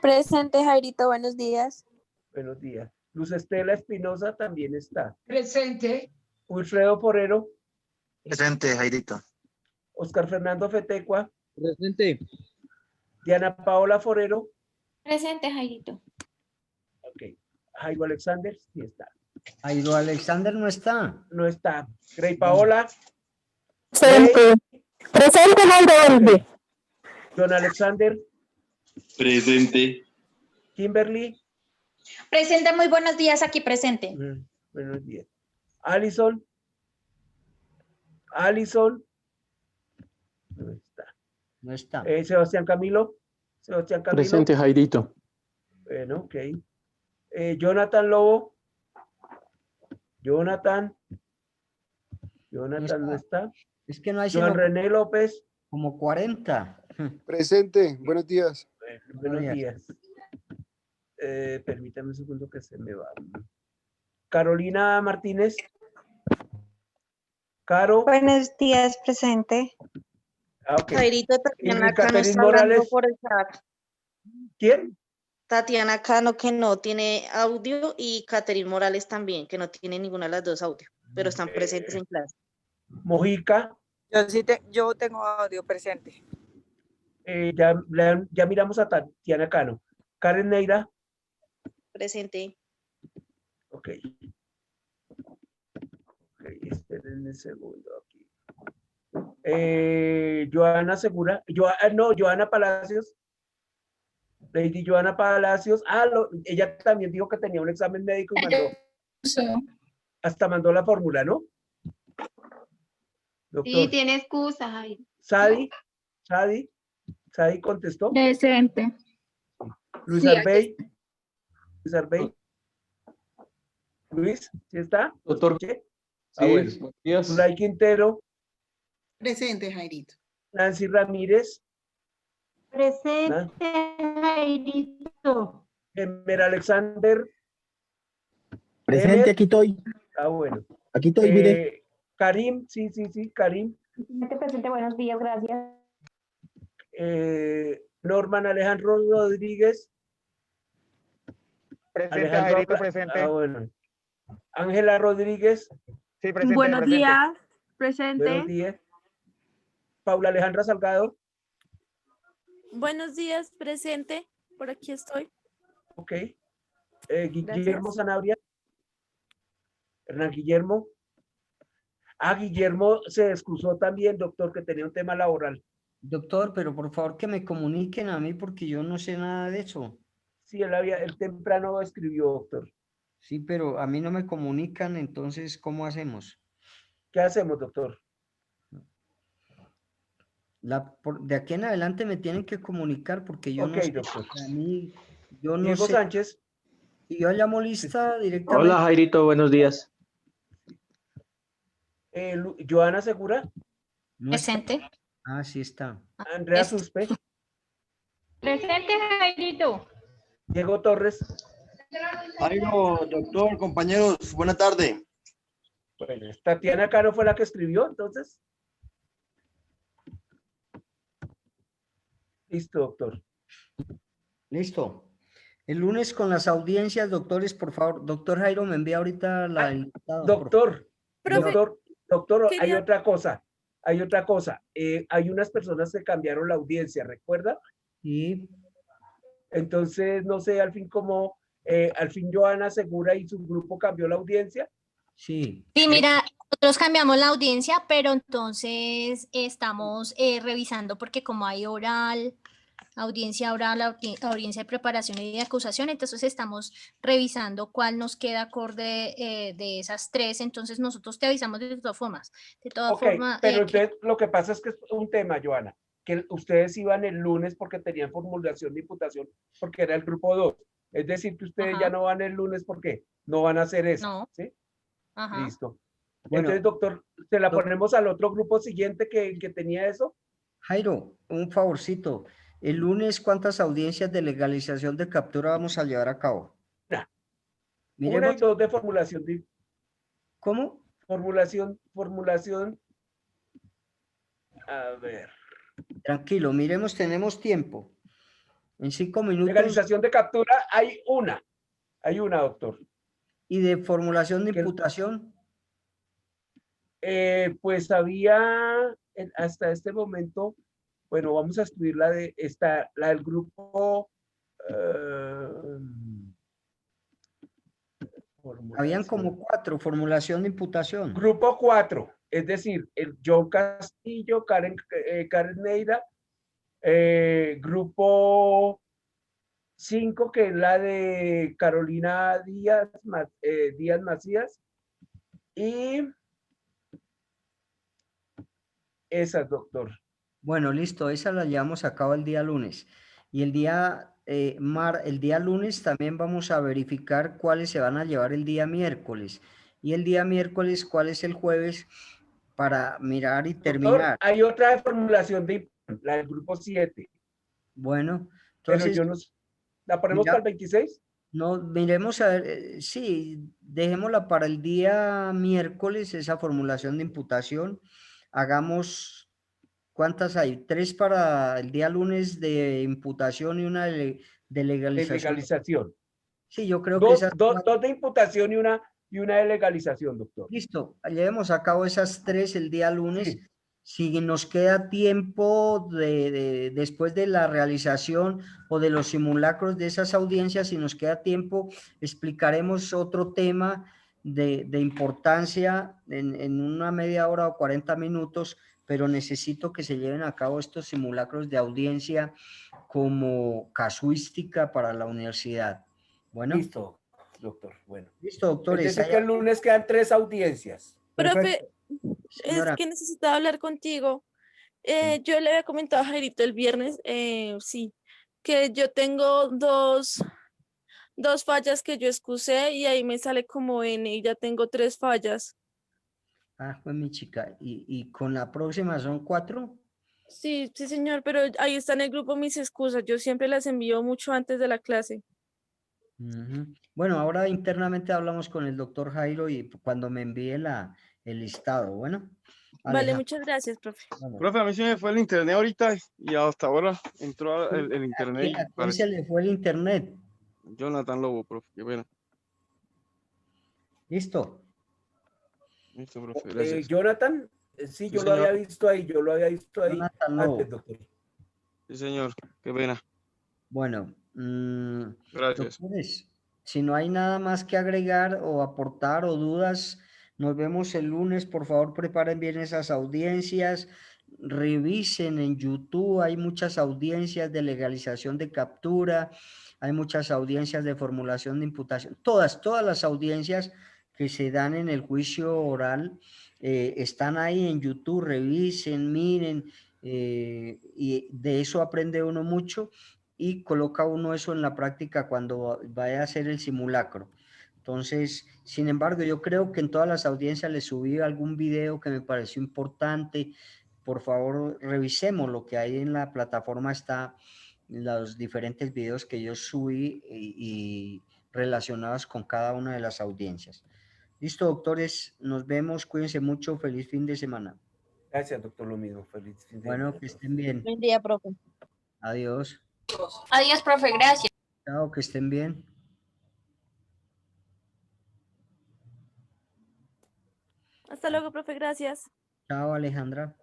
Presente, Jairito, buenos días. Buenos días. Luz Estela Espinosa también está. Presente. Wilfredo Porrero. Presente, Jairito. Oscar Fernando Fetecua. Presente. Diana Paola Forero. Presente, Jairito. Ok. Jairo Alexander, sí está. Jairo Alexander no está. No está. Grey Paola. Presente. Presente, Jairo. John Alexander. Presente. Kimberly. Presente, muy buenos días, aquí presente. Buenos días. Alison. No está. No está. Sebastián Camilo. Presente, Jairito. Bueno, ok. Jonathan Lobo. Jonathan no está. Es que no hay Joan sino René López. como 40. Presente, buenos días. Buenos días. Permítame un segundo que se me va. Carolina Martínez. Caro. Buenos días, presente. Ok. Jairito, Tatiana Ingrid Cano Catherine está hablando Morales. por el chat. ¿Quién? Tatiana Cano que no tiene audio y Catherine Morales también, que no tiene ninguna de las dos audio, pero están presentes en clase. Mojica. Yo tengo audio presente. Ya miramos a Tatiana Cano. Karen Neira. Presente. Ok. Esperen un segundo aquí. Joana Segura. Joana Palacios. Lady Joana Palacios. Ella también dijo que tenía un examen médico y hasta mandó la fórmula, ¿no? Doctor. Sí, tiene excusa, Jairo. Sadi contestó. Presente. Luis Sí, aquí Arbey. Luis Arbey. Luis, ¿sí está? Doctor. ¿Sí? Sí, Bueno. buenos días. Zulay Quintero. Presente, Jairito. Nancy Ramírez. Presente, Jairito. Emer Alexander. Presente, Emer. aquí estoy. Ah, bueno. Aquí estoy, mire. Karim, sí, Karim. Presente, buenos días, gracias. Norman Alejandro Rodríguez. Presente, Jairito, Apla- presente. Ah, bueno. Ángela Rodríguez. Sí, presente, Buenos presente. días. Buenos Presente. días. Paula Alejandra Salgado. Buenos días, presente. Por aquí estoy. Ok. Guillermo Gracias. Sanabria. Hernán Guillermo. Ah, Guillermo se excusó también, doctor, que tenía un tema laboral. Doctor, pero por favor que me comuniquen a mí porque yo no sé nada de eso. Sí, él temprano escribió, doctor. Sí, pero a mí no me comunican, entonces, ¿cómo hacemos? ¿Qué hacemos, doctor? De aquí en adelante me tienen que comunicar porque yo no Ok, sé. doctor. A mí, yo no Diego sé. Sánchez. Y yo llamo lista directamente. Hola, Jairito, buenos días. Joana Segura. No está. Presente. Ah, sí está. Andrea Suspe. Presente, Jairito. Diego Torres. Jairo, doctor, compañeros, buena tarde. Bueno, Tatiana Cano fue la que escribió, entonces. Listo, doctor. Listo. El lunes con las audiencias, doctores, por favor. Doctor Jairo, me envía ahorita la invitada, Doctor, doctor, hay quería- otra cosa. Hay unas personas que cambiaron la audiencia, ¿recuerda? Sí. Entonces, no sé, al fin Joana Segura y su grupo cambió la audiencia. Sí. Sí, mira, nosotros cambiamos la audiencia, pero entonces estamos revisando porque como hay audiencia oral, audiencia de preparación y de acusación, entonces estamos revisando cuál nos queda acorde de esas tres, entonces nosotros te avisamos de todas formas. De todas Ok, formas, pero entonces lo que pasa es que es un tema, Joana, que ustedes iban el lunes porque tenían formulación de imputación, porque era el grupo 2. Es decir, que ustedes ya no van el lunes porque no van a hacer eso. No. ¿Sí? Ajá. Listo. Bueno, Entonces, doctor, ¿se la ponemos al otro grupo siguiente que tenía eso? Jairo, un favorcito. El lunes, ¿cuántas audiencias de legalización de captura vamos a llevar a cabo? Una Miremos. y dos de formulación de... ¿Cómo? Formulación. A ver. Tranquilo, miremos, tenemos tiempo. En 5 minutos. Legalización de captura, hay una, doctor. ¿Y de formulación de imputación? Pues había, hasta este momento, bueno, vamos a estudiar la del grupo. Habían como 4, formulación de imputación. Grupo 4, es decir, el John Castillo, Karen Neira, grupo 5, que es la de Carolina Díaz Macías, y esa, doctor. Bueno, listo, esa la llevamos a cabo el día lunes. Y el día lunes también vamos a verificar cuáles se van a llevar el día miércoles. Y el día miércoles, cuál es el jueves para mirar y terminar. Doctor, hay otra formulación de la del grupo 7. Bueno, entonces. Pero yo no, ¿la ponemos para el 26? No, miremos a ver, sí, dejémosla para el día miércoles, esa formulación de imputación. Hagamos, ¿cuántas hay? 3 para el día lunes de imputación y una de legalización. De legalización. Sí, yo creo que dos, esas dos de imputación y una de legalización, doctor. Listo, llevemos a cabo esas 3 el día lunes. Sí. Si nos queda tiempo después de la realización o de los simulacros de esas audiencias, si nos queda tiempo, explicaremos otro tema de importancia en una media hora o 40 minutos, pero necesito que se lleven a cabo estos simulacros de audiencia como casuística para la universidad. Bueno. Listo, doctor. Bueno. Listo, doctores. Es decir, que el lunes quedan 3 audiencias. Profe, Señora. Es que necesitaba hablar contigo. Yo le había comentado a Jairito el viernes, sí, que yo tengo dos fallas que yo excusé y ahí me sale como N y ya tengo 3 fallas. Ah, pues mi chica, ¿y con la próxima son 4? Sí, sí, señor, pero ahí está en el grupo mis excusas. Yo siempre las envío mucho antes de la clase. Ujú. Bueno, ahora internamente hablamos con el doctor Jairo y cuando me envíe el listado, bueno. Vale, Alejandro. muchas gracias, profe. Profe, a mí se me fue el internet ahorita y hasta ahora entró el internet. ¿A quién se le fue el internet? Jonathan Lobo, profe, qué pena. ¿Listo? Listo, profe, gracias. Jonathan, sí, Sí, yo lo señor. había visto ahí, Jonathan Lobo. antes, doctor. Sí, señor, qué pena. Bueno, Gracias. doctores, si no hay nada más que agregar o aportar o dudas, nos vemos el lunes. Por favor, preparen bien esas audiencias. Revisen en YouTube, hay muchas audiencias de legalización de captura, hay muchas audiencias de formulación de imputación. Todas las audiencias que se dan en el juicio oral están ahí en YouTube. Revisen, miren, y de eso aprende uno mucho y coloca uno eso en la práctica cuando vaya a hacer el simulacro. Entonces, sin embargo, yo creo que en todas las audiencias les subí algún video que me pareció importante. Por favor, revisemos lo que hay en la plataforma, está los diferentes videos que yo subí y relacionados con cada una de las audiencias. Listo, doctores, nos vemos, cuídense mucho, feliz fin de semana. Gracias, doctor, lo mismo, feliz fin de Bueno, semana. que estén bien. Buen día, profe. Adiós. Adiós, profe, gracias. Chao, que estén bien. Hasta luego, profe, gracias. Chao, Alejandra.